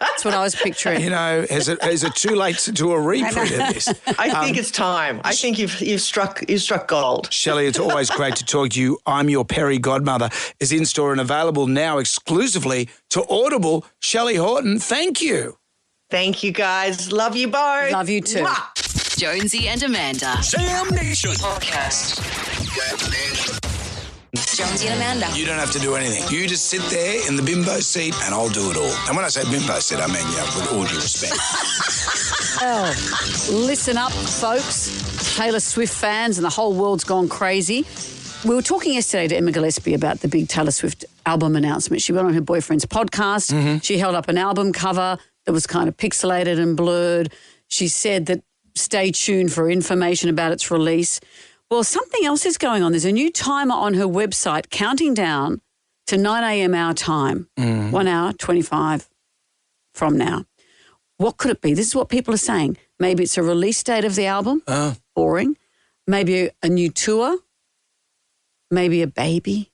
[SPEAKER 1] That's what I was picturing.
[SPEAKER 2] Is it too late to do a reprint of this?
[SPEAKER 21] I think it's time. I think you've struck gold.
[SPEAKER 2] Shelley, it's always great to talk to you. I'm Your Peri Godmother is in store and available now exclusively to Audible. Shelley Horton, thank you.
[SPEAKER 21] Thank you, guys. Love you both.
[SPEAKER 1] Love you too.
[SPEAKER 21] Mwah.
[SPEAKER 15] Jonesy and Amanda.
[SPEAKER 17] Sam Nation
[SPEAKER 15] Podcast. Jonesy and Amanda.
[SPEAKER 2] You don't have to do anything. You just sit there in the bimbo seat and I'll do it all. And when I say bimbo seat, I mean, with all due respect.
[SPEAKER 1] Listen up, folks. Taylor Swift fans and the whole world's gone crazy. We were talking yesterday to Emma Gillespie about the big Taylor Swift album announcement. She went on her boyfriend's podcast. Mm-hmm. She held up an album cover that was kind of pixelated and blurred. She said that stay tuned for information about its release. Well, something else is going on. There's a new timer on her website counting down to 9 a.m. our time, 1 hour, 25 from now. What could it be? This is what people are saying. Maybe it's a release date of the album. Boring. Maybe a new tour. Maybe a baby.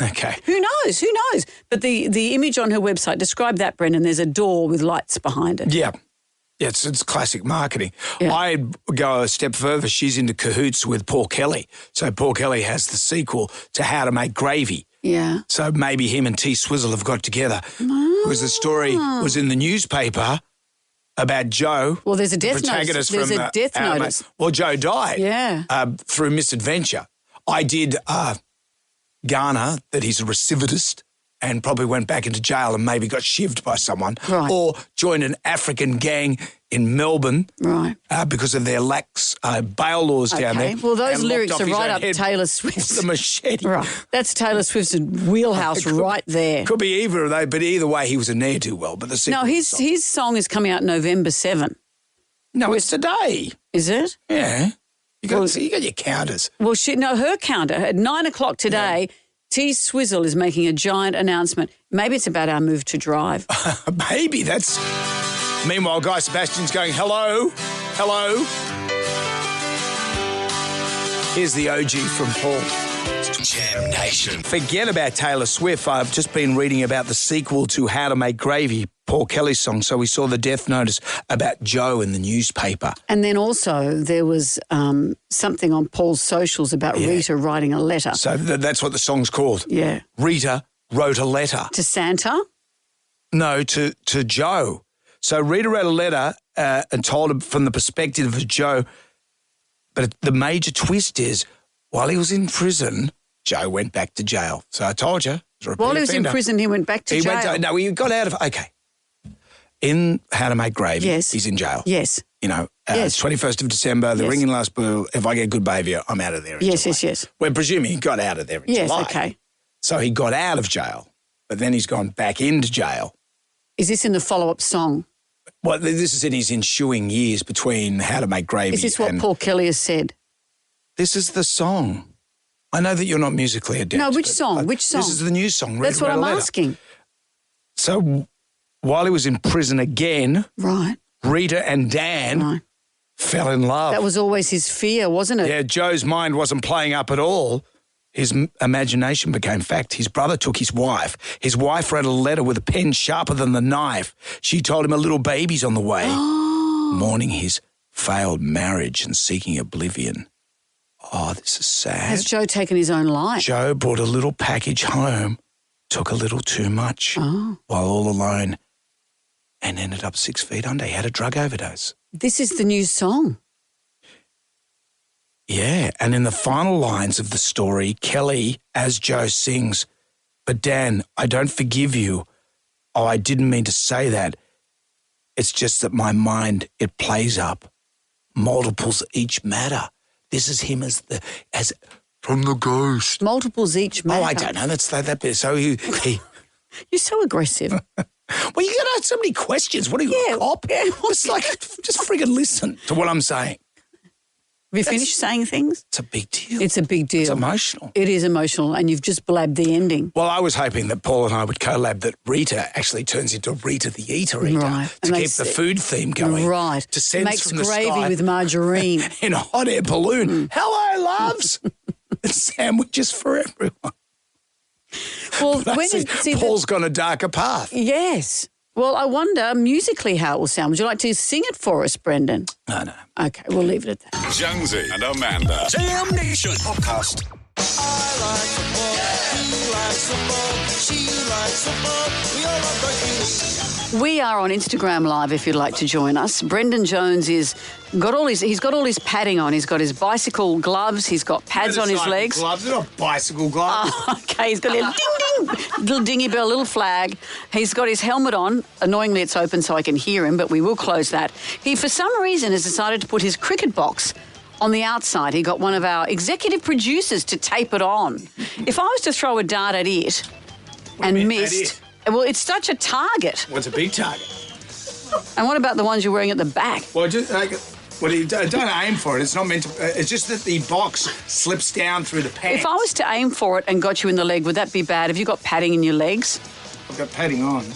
[SPEAKER 2] Okay.
[SPEAKER 1] Who knows? Who knows? But the image on her website, describe that, Brendan. There's a door with lights behind it.
[SPEAKER 2] Yeah. Yeah, it's classic marketing.
[SPEAKER 1] Yeah.
[SPEAKER 2] I'd go a step further. She's into cahoots with Paul Kelly. So Paul Kelly has the sequel to How to Make Gravy.
[SPEAKER 1] Yeah.
[SPEAKER 2] So maybe him and T Swizzle have got together. Because the story was in the newspaper about Joe.
[SPEAKER 1] Well, there's a death notice. There's a death notice.
[SPEAKER 2] Well, Joe died through misadventure. I did garner that he's a recidivist and probably went back into jail and maybe got shivved by someone, or joined an African gang in Melbourne, because of their lax bail laws down there.
[SPEAKER 1] Well, those lyrics are right up Taylor Swift's.
[SPEAKER 2] The machete.
[SPEAKER 1] Right. That's Taylor Swift's wheelhouse right there.
[SPEAKER 2] Could be either of those, but either way, he was a ne'er-do-well. But
[SPEAKER 1] his song is coming out November 7.
[SPEAKER 2] No, it's today.
[SPEAKER 1] Is it?
[SPEAKER 2] Yeah. You got your counters.
[SPEAKER 1] Well, her counter at 9 o'clock today. Yeah. T Swizzle is making a giant announcement. Maybe it's about our move to Drive.
[SPEAKER 2] Maybe that's. Meanwhile, Guy Sebastian's going, hello. Here's the OG from Paul.
[SPEAKER 17] Jam Nation.
[SPEAKER 2] Forget about Taylor Swift. I've just been reading about the sequel to How to Make Gravy, Paul Kelly's song. So we saw the death notice about Joe in the newspaper.
[SPEAKER 1] And then also there was something on Paul's socials about Rita writing a letter.
[SPEAKER 2] So that's what the song's called.
[SPEAKER 1] Yeah.
[SPEAKER 2] Rita wrote a letter.
[SPEAKER 1] To Santa?
[SPEAKER 2] No, to Joe. So Rita wrote a letter and told him from the perspective of Joe. But the major twist is, while he was in prison, Joe went back to jail. So I told you.
[SPEAKER 1] While he was in prison, he went back to jail.
[SPEAKER 2] He got out of... Okay. In How to Make Gravy, he's in jail.
[SPEAKER 1] Yes.
[SPEAKER 2] It's 21st of December, the ringing last bell. If I get good behaviour, I'm out of there in July.
[SPEAKER 1] Yes.
[SPEAKER 2] We're presuming he got out of there in July.
[SPEAKER 1] Yes, okay.
[SPEAKER 2] So he got out of jail but then he's gone back into jail.
[SPEAKER 1] Is this in the follow-up song?
[SPEAKER 2] Well, this is in his ensuing years between How to Make Gravy.
[SPEAKER 1] Is this what Paul Kelly has said?
[SPEAKER 2] This is the song. I know that you're not musically adept.
[SPEAKER 1] No, which song? Which song?
[SPEAKER 2] This is the new song.
[SPEAKER 1] That's what I'm asking.
[SPEAKER 2] So while he was in prison again,
[SPEAKER 1] right,
[SPEAKER 2] Rita and Dan fell in love.
[SPEAKER 1] That was always his fear, wasn't it?
[SPEAKER 2] Yeah, Joe's mind wasn't playing up at all. His imagination became fact. His brother took his wife. His wife wrote a letter with a pen sharper than the knife. She told him a little baby's on the way, mourning his failed marriage and seeking oblivion. Oh, this is sad.
[SPEAKER 1] Has Joe taken his own life?
[SPEAKER 2] Joe brought a little package home, took a little too much while all alone, and ended up 6 feet under. He had a drug overdose.
[SPEAKER 1] This is the new song.
[SPEAKER 2] Yeah, and in the final lines of the story, Kelly, as Joe, sings, "But Dan, I don't forgive you. Oh, I didn't mean to say that. It's just that my mind, it plays up. Multiples each matter." This is him as from the ghost.
[SPEAKER 1] Multiples each matter.
[SPEAKER 2] Oh, I don't know. That's that bit. So he
[SPEAKER 1] You're so aggressive.
[SPEAKER 2] Well, you got so many questions. What are you, a cop? Yeah. It's like, just friggin' listen to what I'm saying.
[SPEAKER 1] Have you finished saying things?
[SPEAKER 2] It's a big deal.
[SPEAKER 1] It's a big deal.
[SPEAKER 2] It's emotional.
[SPEAKER 1] It is emotional, and you've just blabbed the ending.
[SPEAKER 2] Well, I was hoping that Paul and I would collab that Rita actually turns into Rita the Eater
[SPEAKER 1] right.
[SPEAKER 2] to keep the food theme going.
[SPEAKER 1] Right.
[SPEAKER 2] Descends
[SPEAKER 1] Makes
[SPEAKER 2] from the
[SPEAKER 1] gravy
[SPEAKER 2] sky
[SPEAKER 1] with margarine.
[SPEAKER 2] in a hot air balloon. Hello, loves. Sandwiches for everyone.
[SPEAKER 1] Well,
[SPEAKER 2] Paul's gone a darker path.
[SPEAKER 1] Yes. Well, I wonder musically how it will sound. Would you like to sing it for us, Brendan?
[SPEAKER 2] No.
[SPEAKER 1] Okay, we'll leave it at that.
[SPEAKER 11] Jonesy and Amanda.
[SPEAKER 17] Jam Nation Podcast. I like football. He likes football. She likes football. We all love rugby.
[SPEAKER 1] We are on Instagram Live if you'd like to join us. Brendan Jones he's got all his padding on. He's got his bicycle gloves. He's got pads on his legs.
[SPEAKER 2] Gloves. They're not bicycle gloves.
[SPEAKER 1] Oh, okay. He's got a little ding, little dingy bell, little flag. He's got his helmet on. Annoyingly, it's open so I can hear him, but we will close that. He, for some reason, has decided to put his cricket box on the outside. He got one of our executive producers to tape it on. If I was to throw a dart at it and missed... Well, it's such a target.
[SPEAKER 2] Well, it's a big target.
[SPEAKER 1] And what about the ones you're wearing at the back?
[SPEAKER 2] Well, don't aim for it. It's not meant to... it's just that the box slips down through the pants.
[SPEAKER 1] If I was to aim for it and got you in the leg, would that be bad? Have you got padding in your legs?
[SPEAKER 2] I've got padding on.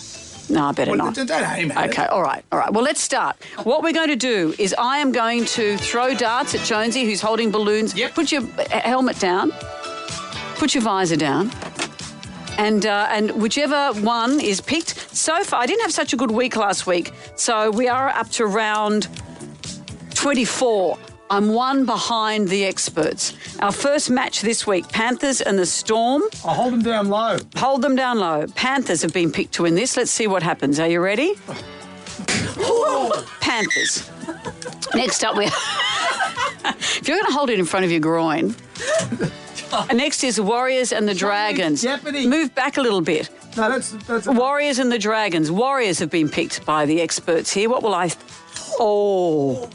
[SPEAKER 1] No, I better not.
[SPEAKER 2] Don't aim at it.
[SPEAKER 1] Okay, all right. Well, let's start. What we're going to do is I am going to throw darts at Jonesy, who's holding balloons.
[SPEAKER 2] Yep.
[SPEAKER 1] Put your helmet down. Put your visor down. And whichever one is picked. So far, I didn't have such a good week last week, so we are up to round 24. I'm one behind the experts. Our first match this week, Panthers and the Storm.
[SPEAKER 2] I'll hold them down low.
[SPEAKER 1] Hold them down low. Panthers have been picked to win this. Let's see what happens. Are you ready? Panthers. Next up, if you're going to hold it in front of your groin... Next is Warriors and the Dragons.
[SPEAKER 2] Jeopardy.
[SPEAKER 1] Move back a little bit.
[SPEAKER 2] No, that's
[SPEAKER 1] Warriors and the Dragons. Warriors have been picked by the experts here. What will I... Oh,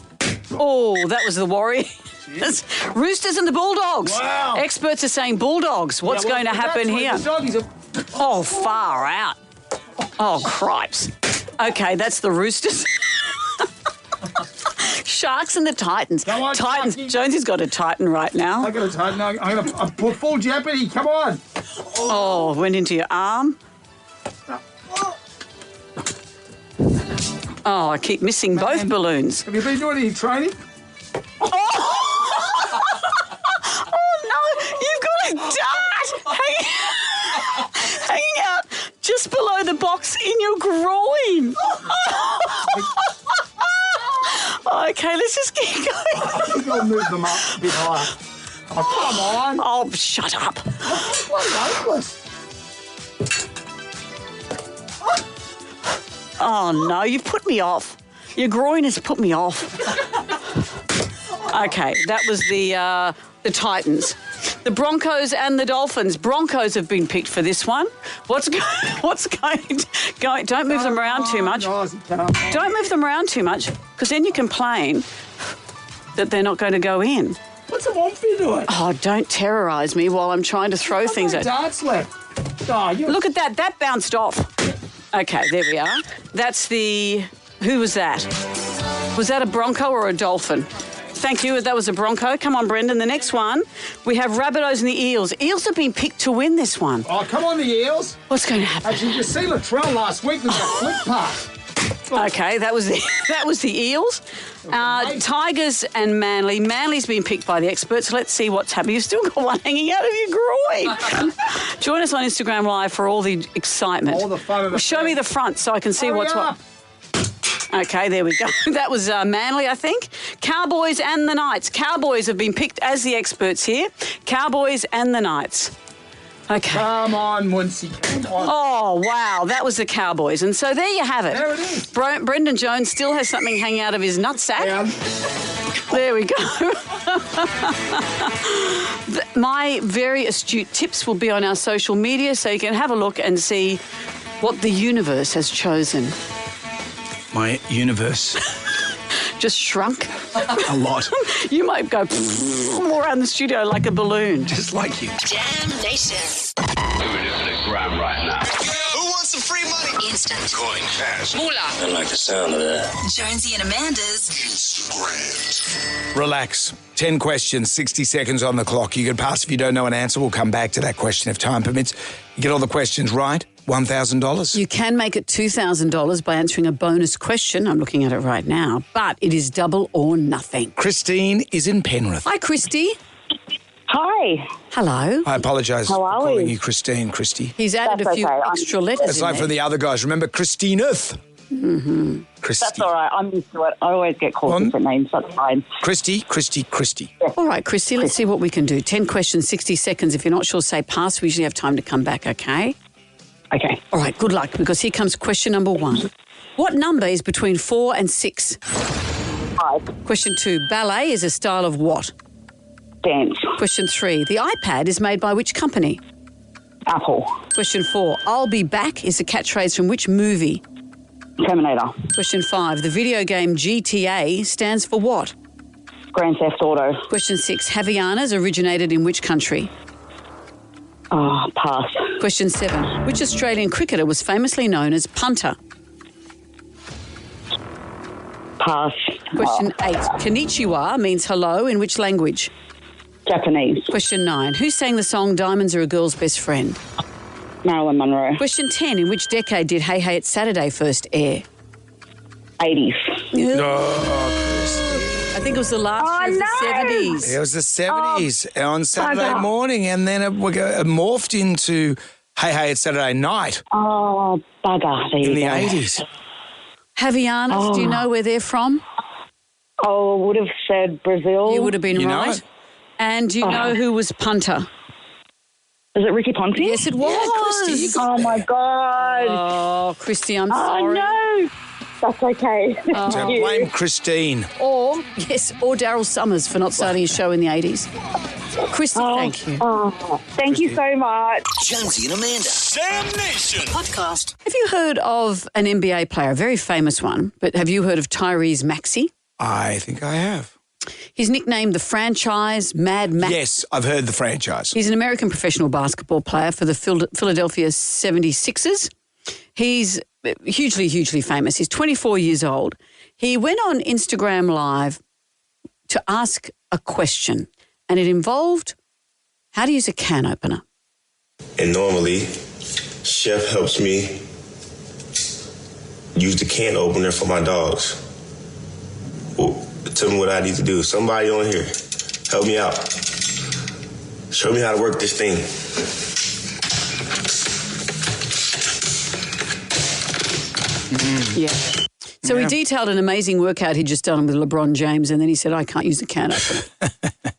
[SPEAKER 1] that was the Warriors. Roosters and the Bulldogs.
[SPEAKER 2] Wow.
[SPEAKER 1] Experts are saying Bulldogs. What's going to happen here? Oh, far out. Oh, cripes. Okay, that's the Roosters. Sharks and the Titans.
[SPEAKER 2] Come on,
[SPEAKER 1] Titans.
[SPEAKER 2] Sharky.
[SPEAKER 1] Jonesy's got a Titan right now.
[SPEAKER 2] I got a Titan. I'm going to put full jeopardy. Come on.
[SPEAKER 1] Oh, went into your arm. Oh, I keep missing both balloons.
[SPEAKER 2] Have you been doing any training?
[SPEAKER 1] Oh no! You've got a dart hanging out just below the box in your groin. Okay, let's just keep going.
[SPEAKER 2] I think I'll move them up a bit higher. Oh, come on.
[SPEAKER 1] Oh, shut up. Oh, no, you've put me off. Your groin has put me off. Okay, that was the Titans. The Broncos and the Dolphins. Broncos have been picked for this one. What's going? Don't move them around too much. Don't move them around too much, because then you complain that they're not going to go in.
[SPEAKER 2] What's the one for doing?
[SPEAKER 1] Oh, don't terrorise me while I'm trying to throw things at.
[SPEAKER 2] Darts left.
[SPEAKER 1] Look at that. That bounced off. Okay, there we are. That's the... Who was that? Was that a bronco or a dolphin? Thank you. That was a bronco. Come on, Brendan. The next one, we have Rabbitohs and the Eels. Eels have been picked to win this one.
[SPEAKER 2] Oh, come on, the Eels.
[SPEAKER 1] What's going to happen?
[SPEAKER 2] Did you see Latrell last week with that flip pass?
[SPEAKER 1] Okay, that was the Eels. Tigers and Manly. Manly's been picked by the experts. Let's see what's happening. You've still got one hanging out of your groin. Join us on Instagram Live for all the excitement.
[SPEAKER 2] All the fun of the
[SPEAKER 1] Show me the front so I can see what's what. Okay, there we go. That was Manly, I think. Cowboys and the Knights. Cowboys have been picked as the experts here. Cowboys and the Knights. Okay.
[SPEAKER 2] Come on, Muncie. Come on.
[SPEAKER 1] Oh, wow. That was the Cowboys. And so there you have it.
[SPEAKER 2] There it is.
[SPEAKER 1] Brendan Jones still has something hanging out of his nutsack. Yeah. There we go. My very astute tips will be on our social media so you can have a look and see what the universe has chosen.
[SPEAKER 2] My universe.
[SPEAKER 1] Just shrunk?
[SPEAKER 2] A lot.
[SPEAKER 1] You might go all around the studio like a balloon.
[SPEAKER 2] Just like you.
[SPEAKER 6] Jam Nation.
[SPEAKER 14] Moving into the ground right now.
[SPEAKER 6] Who wants some free money? Instant.
[SPEAKER 14] Going fast.
[SPEAKER 6] Moolah.
[SPEAKER 14] I like the sound of that.
[SPEAKER 6] Jonesy and Amanda's
[SPEAKER 14] Instagram.
[SPEAKER 2] Relax. 10 questions, 60 seconds on the clock. You can pass if you don't know an answer. We'll come back to that question if time permits. You get all the questions right, $1,000.
[SPEAKER 1] You can make it $2,000 by answering a bonus question. I'm looking at it right now. But it is double or nothing.
[SPEAKER 2] Christine is in Penrith.
[SPEAKER 1] Hi, Christy.
[SPEAKER 4] Hi.
[SPEAKER 1] Hello.
[SPEAKER 2] I apologise for
[SPEAKER 4] How are
[SPEAKER 2] calling
[SPEAKER 4] we?
[SPEAKER 2] you Christine, Christy.
[SPEAKER 1] He's added a few extra letters.
[SPEAKER 2] It's like
[SPEAKER 1] in
[SPEAKER 2] for
[SPEAKER 1] there.
[SPEAKER 2] the other guys. Remember Christineth?
[SPEAKER 1] Mm-hmm.
[SPEAKER 2] Christy.
[SPEAKER 4] That's all right. I'm used to it. I always get called different names. That's fine.
[SPEAKER 2] Christy.
[SPEAKER 1] All right, Christy, let's see what we can do. 10 questions, 60 seconds. If you're not sure, say pass. We usually have time to come back, okay?
[SPEAKER 4] Okay.
[SPEAKER 1] All right, good luck, because here comes question number 1. What number is between 4 and 6?
[SPEAKER 4] 5.
[SPEAKER 1] Question 2. Ballet is a style of what?
[SPEAKER 4] Dance.
[SPEAKER 1] Question 3. The iPad is made by which company?
[SPEAKER 4] Apple.
[SPEAKER 1] Question 4. I'll be back is a catchphrase from which movie?
[SPEAKER 4] Terminator.
[SPEAKER 1] Question 5. The video game GTA stands for what?
[SPEAKER 4] Grand Theft Auto.
[SPEAKER 1] Question 6. Havianas originated in which country?
[SPEAKER 4] Pass.
[SPEAKER 1] Question 7. Which Australian cricketer was famously known as punter?
[SPEAKER 4] Pass.
[SPEAKER 1] Question 8. Konnichiwa means hello in which language?
[SPEAKER 4] Japanese.
[SPEAKER 1] Question 9. Who sang the song Diamonds Are a Girl's Best Friend?
[SPEAKER 4] Marilyn Monroe.
[SPEAKER 1] Question 10. In which decade did Hey Hey It's Saturday first air?
[SPEAKER 4] 80s.
[SPEAKER 1] I think it was the last year of the 70s.
[SPEAKER 2] It was the 70s on Saturday morning, and then it morphed into Hey Hey It's Saturday night.
[SPEAKER 4] Oh, bugger. There
[SPEAKER 2] in
[SPEAKER 4] you
[SPEAKER 2] the
[SPEAKER 4] go.
[SPEAKER 2] 80s.
[SPEAKER 1] Havianas, do you know where they're from?
[SPEAKER 4] Oh, I would have said Brazil.
[SPEAKER 1] You would have been
[SPEAKER 4] You know
[SPEAKER 1] right.
[SPEAKER 4] it?
[SPEAKER 1] And do you know who was punter?
[SPEAKER 4] Is it Ricky Ponting?
[SPEAKER 1] Yes, it was.
[SPEAKER 4] Christy, you got my God.
[SPEAKER 1] Oh, Christy, I'm sorry.
[SPEAKER 4] Oh, no. That's okay.
[SPEAKER 2] So blame Christine.
[SPEAKER 1] Or Daryl Summers for not starting his show in the 80s. Christy, thank you.
[SPEAKER 4] Thank you so much.
[SPEAKER 6] Jonesy and Amanda.
[SPEAKER 11] Jam Nation.
[SPEAKER 6] Podcast.
[SPEAKER 1] Have you heard of an NBA player, a very famous one, but have you heard of Tyrese Maxey?
[SPEAKER 2] I think I have.
[SPEAKER 1] He's nicknamed the franchise Mad Max.
[SPEAKER 2] Yes, I've heard the franchise.
[SPEAKER 1] He's an American professional basketball player for the Philadelphia 76ers. He's hugely, hugely famous. He's 24 years old. He went on Instagram Live to ask a question, and it involved how to use a can opener.
[SPEAKER 22] And normally, Chef helps me use the can opener for my dogs. Well, tell me what I need to do. Somebody on here, help me out. Show me how to work this thing.
[SPEAKER 1] Yeah. So he detailed an amazing workout he'd just done with LeBron James, and then he said, I can't use the can opener.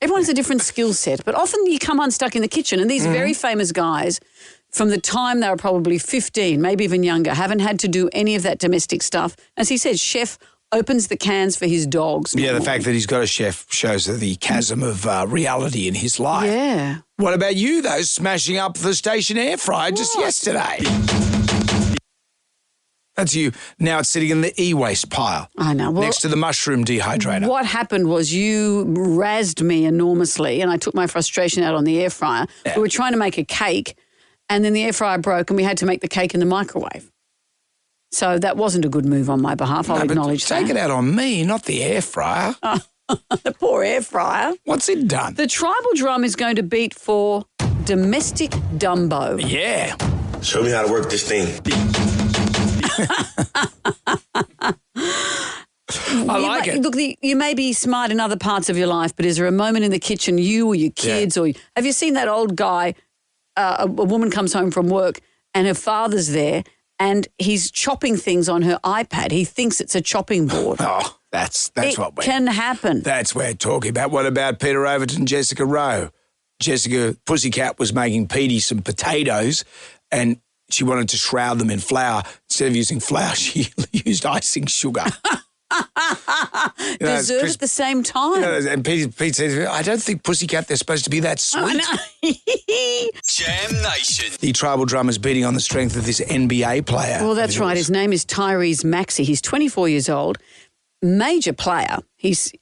[SPEAKER 1] Everyone has a different skill set, but often you come unstuck in the kitchen, and these very famous guys, from the time they were probably 15, maybe even younger, haven't had to do any of that domestic stuff. As he said, Chef opens the cans for his dogs.
[SPEAKER 2] Yeah, the fact that he's got a chef shows the chasm of reality in his life.
[SPEAKER 1] Yeah.
[SPEAKER 2] What about you, though, smashing up the station air fryer just yesterday? That's you. Now it's sitting in the e-waste pile.
[SPEAKER 1] I know. Well,
[SPEAKER 2] next to the mushroom dehydrator.
[SPEAKER 1] What happened was you razzed me enormously, and I took my frustration out on the air fryer. We were trying to make a cake, and then the air fryer broke and we had to make the cake in the microwave. So that wasn't a good move on my behalf. I'll acknowledge that.
[SPEAKER 2] Take it out on me, not the air fryer.
[SPEAKER 1] The poor air fryer.
[SPEAKER 2] What's it done?
[SPEAKER 1] The tribal drum is going to beat for domestic Dumbo.
[SPEAKER 2] Yeah.
[SPEAKER 22] Show me how to work this thing.
[SPEAKER 2] I like it.
[SPEAKER 1] Look, you may be smart in other parts of your life, but is there a moment in the kitchen, you or your kids, or have you seen that old guy, a woman comes home from work and her father's there and he's chopping things on her iPad. He thinks it's a chopping board.
[SPEAKER 2] Oh, that's what
[SPEAKER 1] it can happen.
[SPEAKER 2] That's what we're talking about. What about Peter Overton and Jessica Rowe? Jessica Pussycat was making Petey some potatoes and she wanted to shroud them in flour. Instead of using flour, she used icing sugar.
[SPEAKER 1] Dessert at the same time.
[SPEAKER 2] And Pete says, I don't think Pussycat, they're supposed to be that sweet.
[SPEAKER 17] Jam Nation.
[SPEAKER 2] The tribal drum is beating on the strength of this NBA player.
[SPEAKER 1] Well, that's right. His name is Tyrese Maxey. He's 24 years old, major player.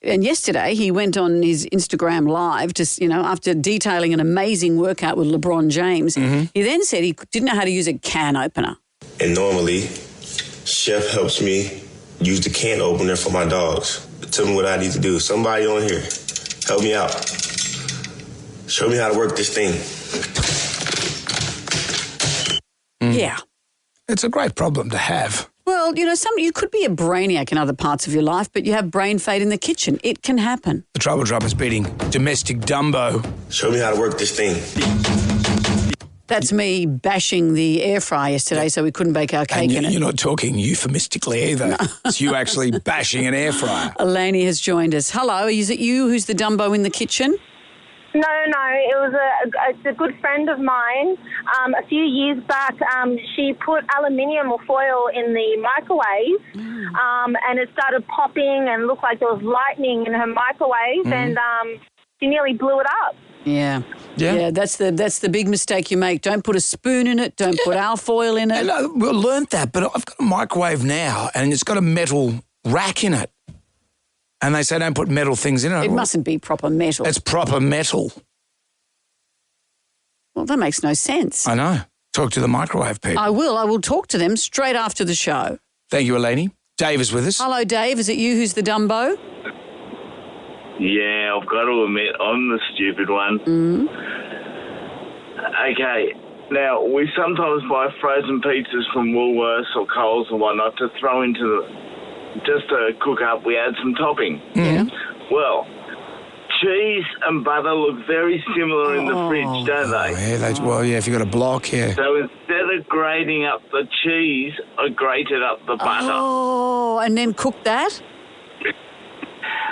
[SPEAKER 1] And yesterday he went on his Instagram Live to, after detailing an amazing workout with LeBron James. He then said he didn't know how to use a can opener.
[SPEAKER 22] And normally, Chef helps me use the can opener for my dogs. Tell me what I need to do. Somebody on here, help me out. Show me how to work this thing.
[SPEAKER 1] Yeah.
[SPEAKER 2] It's a great problem to have.
[SPEAKER 1] Well, you could be a brainiac in other parts of your life, but you have brain fade in the kitchen. It can happen.
[SPEAKER 2] The tribal drum is beating domestic Dumbo.
[SPEAKER 22] Show me how to work this thing.
[SPEAKER 1] That's me bashing the air fryer yesterday so we couldn't bake our cake in it.
[SPEAKER 2] You're not talking euphemistically either. No. It's you actually bashing an air fryer.
[SPEAKER 1] Eleni has joined us. Hello, is it you who's the Dumbo in the kitchen?
[SPEAKER 7] No, it's a good friend of mine. A few years back, she put aluminium or foil in the microwave and it started popping and looked like there was lightning in her microwave and she nearly blew it up.
[SPEAKER 1] Yeah, that's the big mistake you make. Don't put a spoon in it. Don't put alfoil in it.
[SPEAKER 2] We learned that, but I've got a microwave now and it's got a metal rack in it. And they say don't put metal things in it.
[SPEAKER 1] It mustn't be proper metal.
[SPEAKER 2] It's proper metal.
[SPEAKER 1] Well, that makes no sense.
[SPEAKER 2] I know. Talk to the microwave people.
[SPEAKER 1] I will. I will talk to them straight after the show.
[SPEAKER 2] Thank you, Eleni. Dave is with us.
[SPEAKER 1] Hello, Dave. Is it you who's the Dumbo?
[SPEAKER 8] Yeah, I've got to admit, I'm the stupid one. Okay, now we sometimes buy frozen pizzas from Woolworths or Coles or whatnot to throw into just to cook up. We add some topping.
[SPEAKER 1] Yeah.
[SPEAKER 8] Well, cheese and butter look very similar in the fridge, don't they?
[SPEAKER 2] If you've got a block, yeah.
[SPEAKER 8] So instead of grating up the cheese, I grated up the butter.
[SPEAKER 1] Oh, and then cooked that?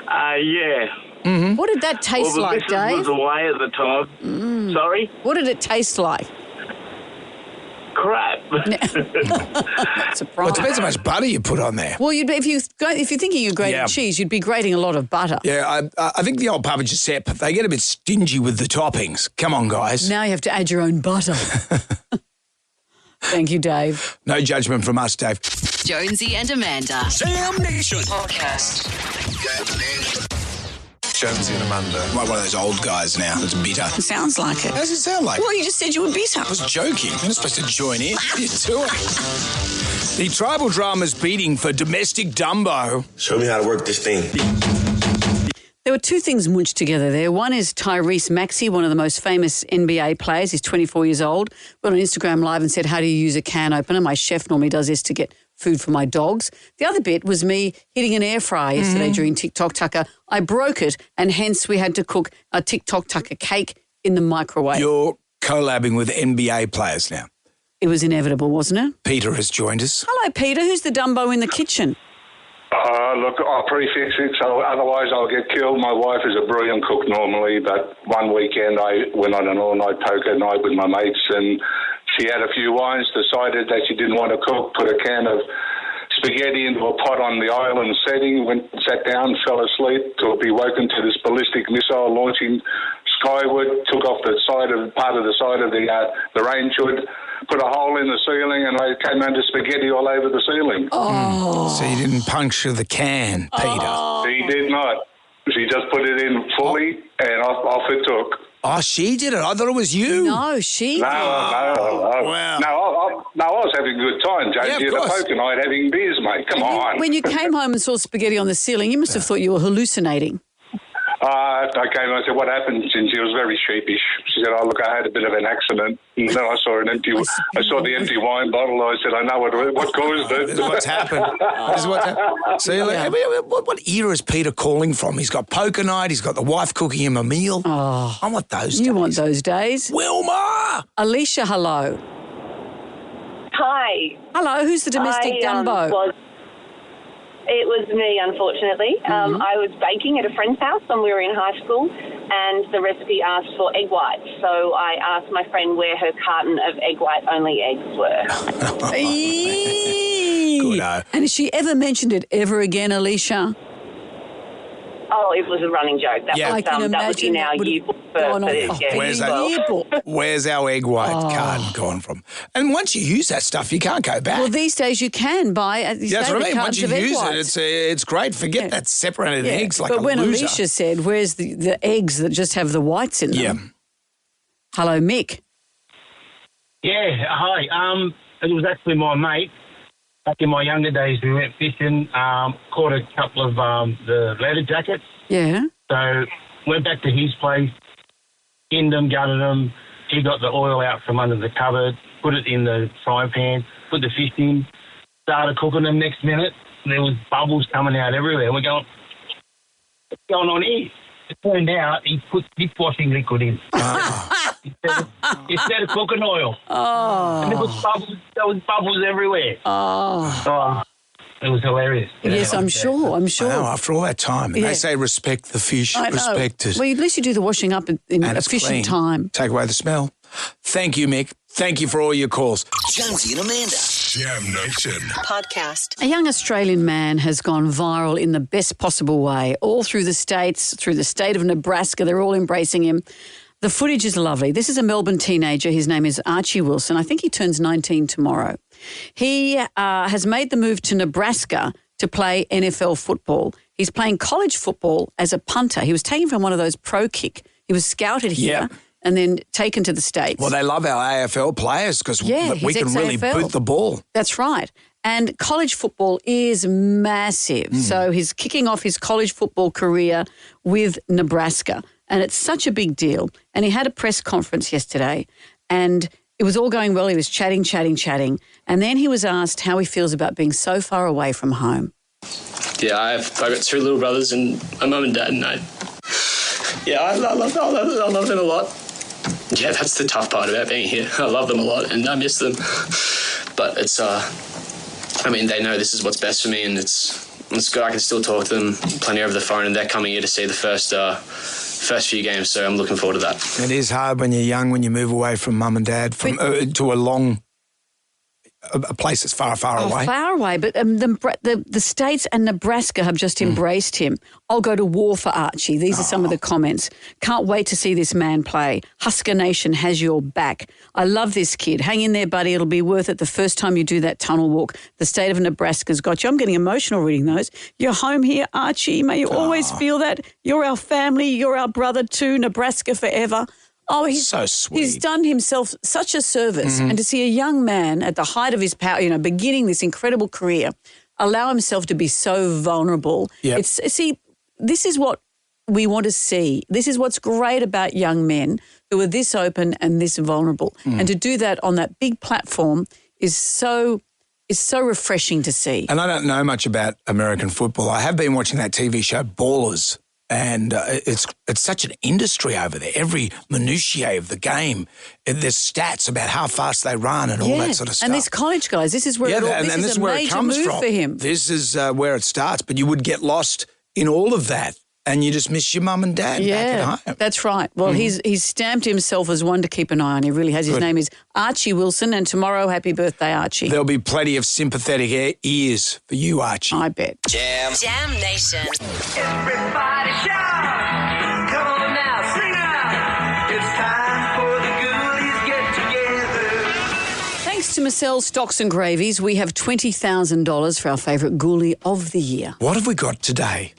[SPEAKER 8] Yeah.
[SPEAKER 1] Mm-hmm. What did that taste like, Dave?
[SPEAKER 8] The missus was away at the time. Sorry?
[SPEAKER 1] What did it taste like?
[SPEAKER 8] Crap.
[SPEAKER 1] Surprise.
[SPEAKER 2] Well, it depends how much butter you put on there.
[SPEAKER 1] Well, if you're thinking you're grating cheese, you'd be grating a lot of butter.
[SPEAKER 2] Yeah, I think the old Papa Giuseppe, they get a bit stingy with the toppings. Come on, guys.
[SPEAKER 1] Now you have to add your own butter. Thank you, Dave.
[SPEAKER 2] No judgment from us, Dave.
[SPEAKER 15] Jonesy and Amanda.
[SPEAKER 17] Jam Nation.
[SPEAKER 15] Podcast.
[SPEAKER 18] Jonesy and Amanda.
[SPEAKER 2] I'm like one of those old guys now that's bitter.
[SPEAKER 1] It sounds like it.
[SPEAKER 2] How does it sound like?
[SPEAKER 1] Well, you just said you were bitter.
[SPEAKER 2] I was joking. You're not supposed to join in. What are you doing? The tribal drama's beating for domestic Dumbo.
[SPEAKER 22] Show me how to work this thing.
[SPEAKER 1] There were two things munched together there. One is Tyrese Maxey, one of the most famous NBA players. He's 24 years old. Went on Instagram Live and said, how do you use a can opener? My chef normally does this to get food for my dogs. The other bit was me hitting an air fryer yesterday during TikTok Tucker. I broke it and hence we had to cook a TikTok Tucker cake in the microwave.
[SPEAKER 2] You're collabing with NBA players now.
[SPEAKER 1] It was inevitable, wasn't it?
[SPEAKER 2] Peter has joined us.
[SPEAKER 1] Hello, Peter. Who's the Dumbo in the kitchen?
[SPEAKER 23] Look, I'll prefix it, so otherwise I'll get killed. My wife is a brilliant cook normally, but one weekend I went on an all-night poker night with my mates, and she had a few wines, decided that she didn't want to cook, put a can of spaghetti into a pot on the island setting, sat down, fell asleep to be woken to this ballistic missile launching skyward, took off part of the side of the range hood, put a hole in the ceiling, and I came under spaghetti all over the ceiling.
[SPEAKER 1] Oh.
[SPEAKER 2] So you didn't puncture the can, Peter.
[SPEAKER 23] He did not. She just put it in fully, and off it took.
[SPEAKER 2] Oh, she did it. I thought it was you.
[SPEAKER 1] No, she
[SPEAKER 23] No,
[SPEAKER 1] did.
[SPEAKER 2] Wow.
[SPEAKER 23] No, I was having a good time, James.
[SPEAKER 2] Yeah, of
[SPEAKER 23] You're the
[SPEAKER 2] course.
[SPEAKER 23] poker night having beers, mate. Come on.
[SPEAKER 1] When you came home and saw spaghetti on the ceiling, you must have thought you were hallucinating.
[SPEAKER 23] I came and I said, "What happened?" And she was very sheepish. She said, "Oh, look, I had a bit of an accident." And then I saw the empty wine bottle. I said, "I know what caused it."
[SPEAKER 2] This is what's happened. This is what's happened. See, what era is Peter calling from? He's got poker night. He's got the wife cooking him a meal.
[SPEAKER 1] Oh,
[SPEAKER 2] I want those days.
[SPEAKER 1] You want those days.
[SPEAKER 2] Wilma!
[SPEAKER 1] Alicia, hello.
[SPEAKER 3] Hi.
[SPEAKER 1] Hello, who's the domestic Dumbo?
[SPEAKER 3] It was me, unfortunately. I was baking at a friend's house when we were in high school, and the recipe asked for egg whites. So I asked my friend where her carton of egg white-only eggs were.
[SPEAKER 2] Good-o.
[SPEAKER 1] And has she ever mentioned it ever again, Alicia?
[SPEAKER 3] Oh, it was a running joke. That was in our yearbook.
[SPEAKER 2] Where's our egg white carton gone from? And once you use that stuff, you can't go back.
[SPEAKER 1] Well, these days you can buy.
[SPEAKER 2] That's what I mean. Once you use it, it's great. Forget that separated eggs like a loser.
[SPEAKER 1] But when Alicia said, "Where's the eggs that just have the whites in them?"
[SPEAKER 2] Yeah.
[SPEAKER 1] Hello, Mick.
[SPEAKER 5] Yeah, hi. It was actually my mate. Back in my younger days, we went fishing, caught a couple of the leather jackets.
[SPEAKER 1] Yeah.
[SPEAKER 5] So went back to his place, skinned them, gutted them. He got the oil out from under the cupboard, put it in the frying pan, put the fish in, started cooking them next minute. There was bubbles coming out everywhere. We're going, what's going on here? It turned out he put dishwashing liquid in. Instead of cooking oil.
[SPEAKER 1] Oh.
[SPEAKER 5] And there was bubbles everywhere.
[SPEAKER 1] Oh.
[SPEAKER 5] It was hilarious.
[SPEAKER 1] Yes, I'm sure.
[SPEAKER 2] Wow, after all that time. And they say respect the fish, respect it.
[SPEAKER 1] Well, at least you do the washing up in
[SPEAKER 2] and it's
[SPEAKER 1] efficient
[SPEAKER 2] clean.
[SPEAKER 1] time.
[SPEAKER 2] Take away the smell. Thank you, Mick. Thank you for all your calls.
[SPEAKER 6] Jonesy and Amanda.
[SPEAKER 11] Jam Nation.
[SPEAKER 6] Podcast.
[SPEAKER 1] A young Australian man has gone viral in the best possible way. All through the States, through the state of Nebraska, they're all embracing him. The footage is lovely. This is a Melbourne teenager. His name is Archie Wilson. I think he turns 19 tomorrow. He has made the move to Nebraska to play NFL football. He's playing college football as a punter. He was taken from one of those pro kick. He was scouted here and then taken to the States.
[SPEAKER 2] Well, they love our AFL players because we can really
[SPEAKER 1] ex-AFL.
[SPEAKER 2] boot the ball.
[SPEAKER 1] That's right. And college football is massive. So he's kicking off his college football career with Nebraska. And it's such a big deal. And he had a press conference yesterday and it was all going well. He was chatting. And then he was asked how he feels about being so far away from home.
[SPEAKER 10] Yeah, I've got two little brothers and a mum and dad, and I love them a lot. Yeah, that's the tough part about being here. I love them a lot and I miss them. But it's, they know this is what's best for me and it's good. I can still talk to them plenty over the phone and they're coming here to see the first few games, so I'm looking forward to that.
[SPEAKER 2] It is hard when you're young, when you move away from mum and dad to a place that's far away.
[SPEAKER 1] Far away, but the States and Nebraska have just embraced him. I'll go to war for Archie. These are some of the comments. Can't wait to see this man play. Husker Nation has your back. I love this kid. Hang in there, buddy. It'll be worth it the first time you do that tunnel walk. The state of Nebraska's got you. I'm getting emotional reading those. You're home here, Archie. May you always feel that. You're our family. You're our brother too. Nebraska forever. Oh, he's
[SPEAKER 2] so sweet.
[SPEAKER 1] He's done himself such a service. And to see a young man at the height of his power, beginning this incredible career, allow himself to be so vulnerable.
[SPEAKER 2] Yep.
[SPEAKER 1] This is what we want to see. This is what's great about young men who are this open and this vulnerable. And to do that on that big platform is so refreshing to see.
[SPEAKER 2] And I don't know much about American football. I have been watching that TV show Ballers. And it's such an industry over there. Every minutiae of the game, there's stats about how fast they run and all that sort of stuff.
[SPEAKER 1] And these college guys, this is where this is a major move for him.
[SPEAKER 2] This is where it starts. But you would get lost in all of that, and you just miss your mum and dad back at home.
[SPEAKER 1] That's right. Well, he's stamped himself as one to keep an eye on. He really has. His name is Archie Wilson, and tomorrow, happy birthday, Archie.
[SPEAKER 2] There'll be plenty of sympathetic ears for you, Archie.
[SPEAKER 1] I bet.
[SPEAKER 6] Jam Nation.
[SPEAKER 17] Everybody shout! Come on now, sing out! It's time for the ghoulies get together.
[SPEAKER 1] Thanks to Marcel's Stocks and Gravies, we have $20,000 for our favourite ghoulie of the year.
[SPEAKER 2] What have we got today?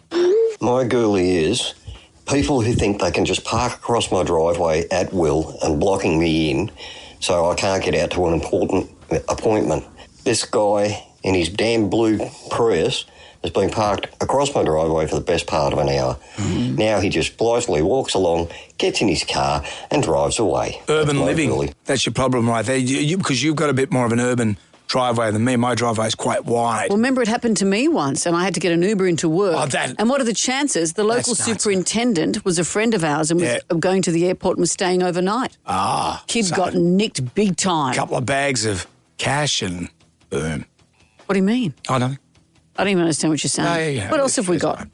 [SPEAKER 9] My girlie is people who think they can just park across my driveway at will and blocking me in so I can't get out to an important appointment. This guy in his damn blue Prius has been parked across my driveway for the best part of an hour. Now he just blithely walks along, gets in his car and drives away.
[SPEAKER 2] Urban living. That's your problem right there. Because you've got a bit more of an urban driveway than me. My driveway is quite wide.
[SPEAKER 1] Well, remember, it happened to me once, and I had to get an Uber into work. And what are the chances? The local superintendent was a friend of ours and was going to the airport and was staying overnight. Kid got nicked big time.
[SPEAKER 2] A couple of bags of cash and boom.
[SPEAKER 1] What do you mean?
[SPEAKER 2] Oh, nothing.
[SPEAKER 1] I don't even understand what you're saying. What else have we got?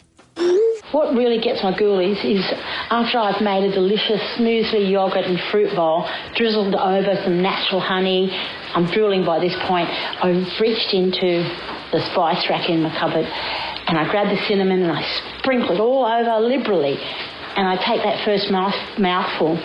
[SPEAKER 12] What really gets my ghoulies is after I've made a delicious smoothie yogurt and fruit bowl, drizzled over some natural honey, I'm drooling by this point, I've reached into the spice rack in my cupboard and I grab the cinnamon and I sprinkle it all over liberally and I take that first mouthful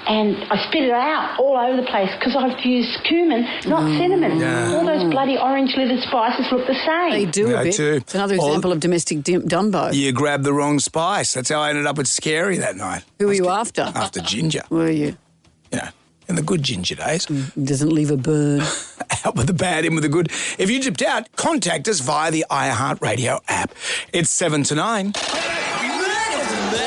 [SPEAKER 12] and I spit it out all over the place because I've used cumin, not cinnamon.
[SPEAKER 2] Yeah.
[SPEAKER 12] All those bloody orange-livered spices look the same.
[SPEAKER 1] They do a bit.
[SPEAKER 2] Too.
[SPEAKER 1] It's another example of domestic Dumbo.
[SPEAKER 2] You grabbed the wrong spice. That's how I ended up at Scary that night.
[SPEAKER 1] Who were you after?
[SPEAKER 2] After ginger.
[SPEAKER 1] Were you?
[SPEAKER 2] You know, in the good ginger days.
[SPEAKER 1] Doesn't leave a burn.
[SPEAKER 2] Out with the bad, in with the good. If you dipped out, contact us via the iHeartRadio app. It's 7 to 9.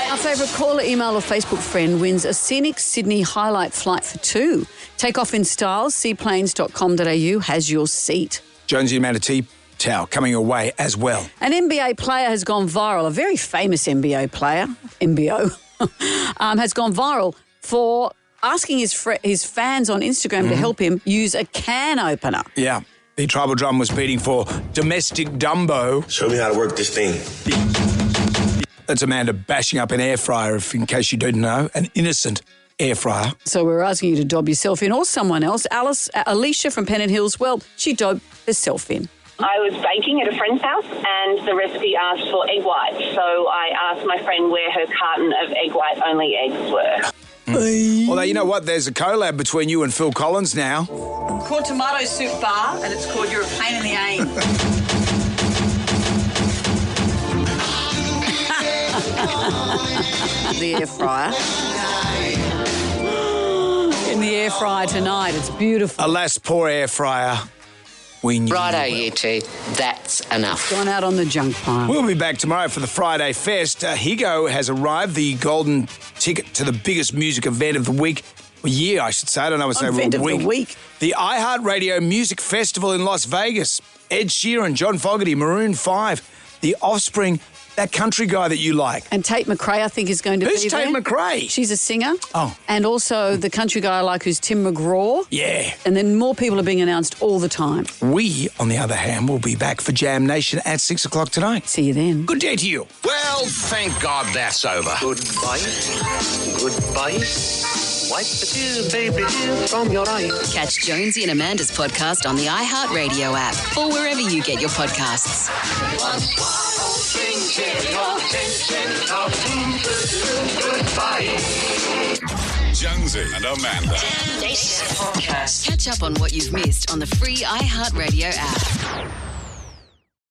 [SPEAKER 1] Our favourite caller, email or Facebook friend wins a scenic Sydney highlight flight for two. Take off in style. Seaplanes.com.au has your seat.
[SPEAKER 2] Jonesy Amanda T-Towel coming away as well.
[SPEAKER 1] An NBA player has gone viral. A very famous NBA player, MBO, has gone viral for asking his fans on Instagram to help him use a can opener.
[SPEAKER 2] Yeah. The tribal drum was beating for domestic Dumbo.
[SPEAKER 22] Show me how to work this thing.
[SPEAKER 2] That's Amanda bashing up an air fryer, in case you didn't know, an innocent air fryer.
[SPEAKER 1] So we're asking you to dob yourself in or someone else. Alicia from Pennant Hills, well, she dobbed herself in.
[SPEAKER 3] I was baking at a friend's house and the recipe asked for egg whites. So I asked my friend where her carton of egg white only eggs were.
[SPEAKER 2] Although, you know what? There's a collab between you and Phil Collins now.
[SPEAKER 1] Called Tomato Soup Bar and it's called You're a Pain in the Aim. The air fryer. In the air fryer tonight. It's beautiful.
[SPEAKER 2] Alas, poor air fryer. We knew.
[SPEAKER 13] Righto, you two. That's enough.
[SPEAKER 1] Gone out on the junk pile.
[SPEAKER 2] We'll be back tomorrow for the Friday Fest. Higo has arrived, the golden ticket to the biggest music event of the week. Year, I should say. I don't know what's over
[SPEAKER 1] Event
[SPEAKER 2] a
[SPEAKER 1] of
[SPEAKER 2] week.
[SPEAKER 1] the week.
[SPEAKER 2] The iHeartRadio Music Festival in Las Vegas. Ed Sheeran, John Fogerty, Maroon 5, The Offspring, that country guy that you like.
[SPEAKER 1] And Tate McRae, I think, is going to
[SPEAKER 2] Who's
[SPEAKER 1] be there.
[SPEAKER 2] Tate McRae?
[SPEAKER 1] She's a singer.
[SPEAKER 2] Oh.
[SPEAKER 1] And also the country guy I like who's Tim McGraw.
[SPEAKER 2] Yeah.
[SPEAKER 1] And then more people are being announced all the time.
[SPEAKER 2] We, on the other hand, will be back for Jam Nation at 6 o'clock tonight.
[SPEAKER 1] See you then.
[SPEAKER 2] Good day to you.
[SPEAKER 6] Well, thank God that's over. Goodbye. Goodbye. Wipe the tears, baby, from your eyes.
[SPEAKER 15] Catch Jonesy and Amanda's podcast on the iHeartRadio app or wherever you get your podcasts.
[SPEAKER 11] Jonesy and Amanda.
[SPEAKER 15] Damn Nation Podcast. Catch up on what you've missed on the free iHeartRadio app.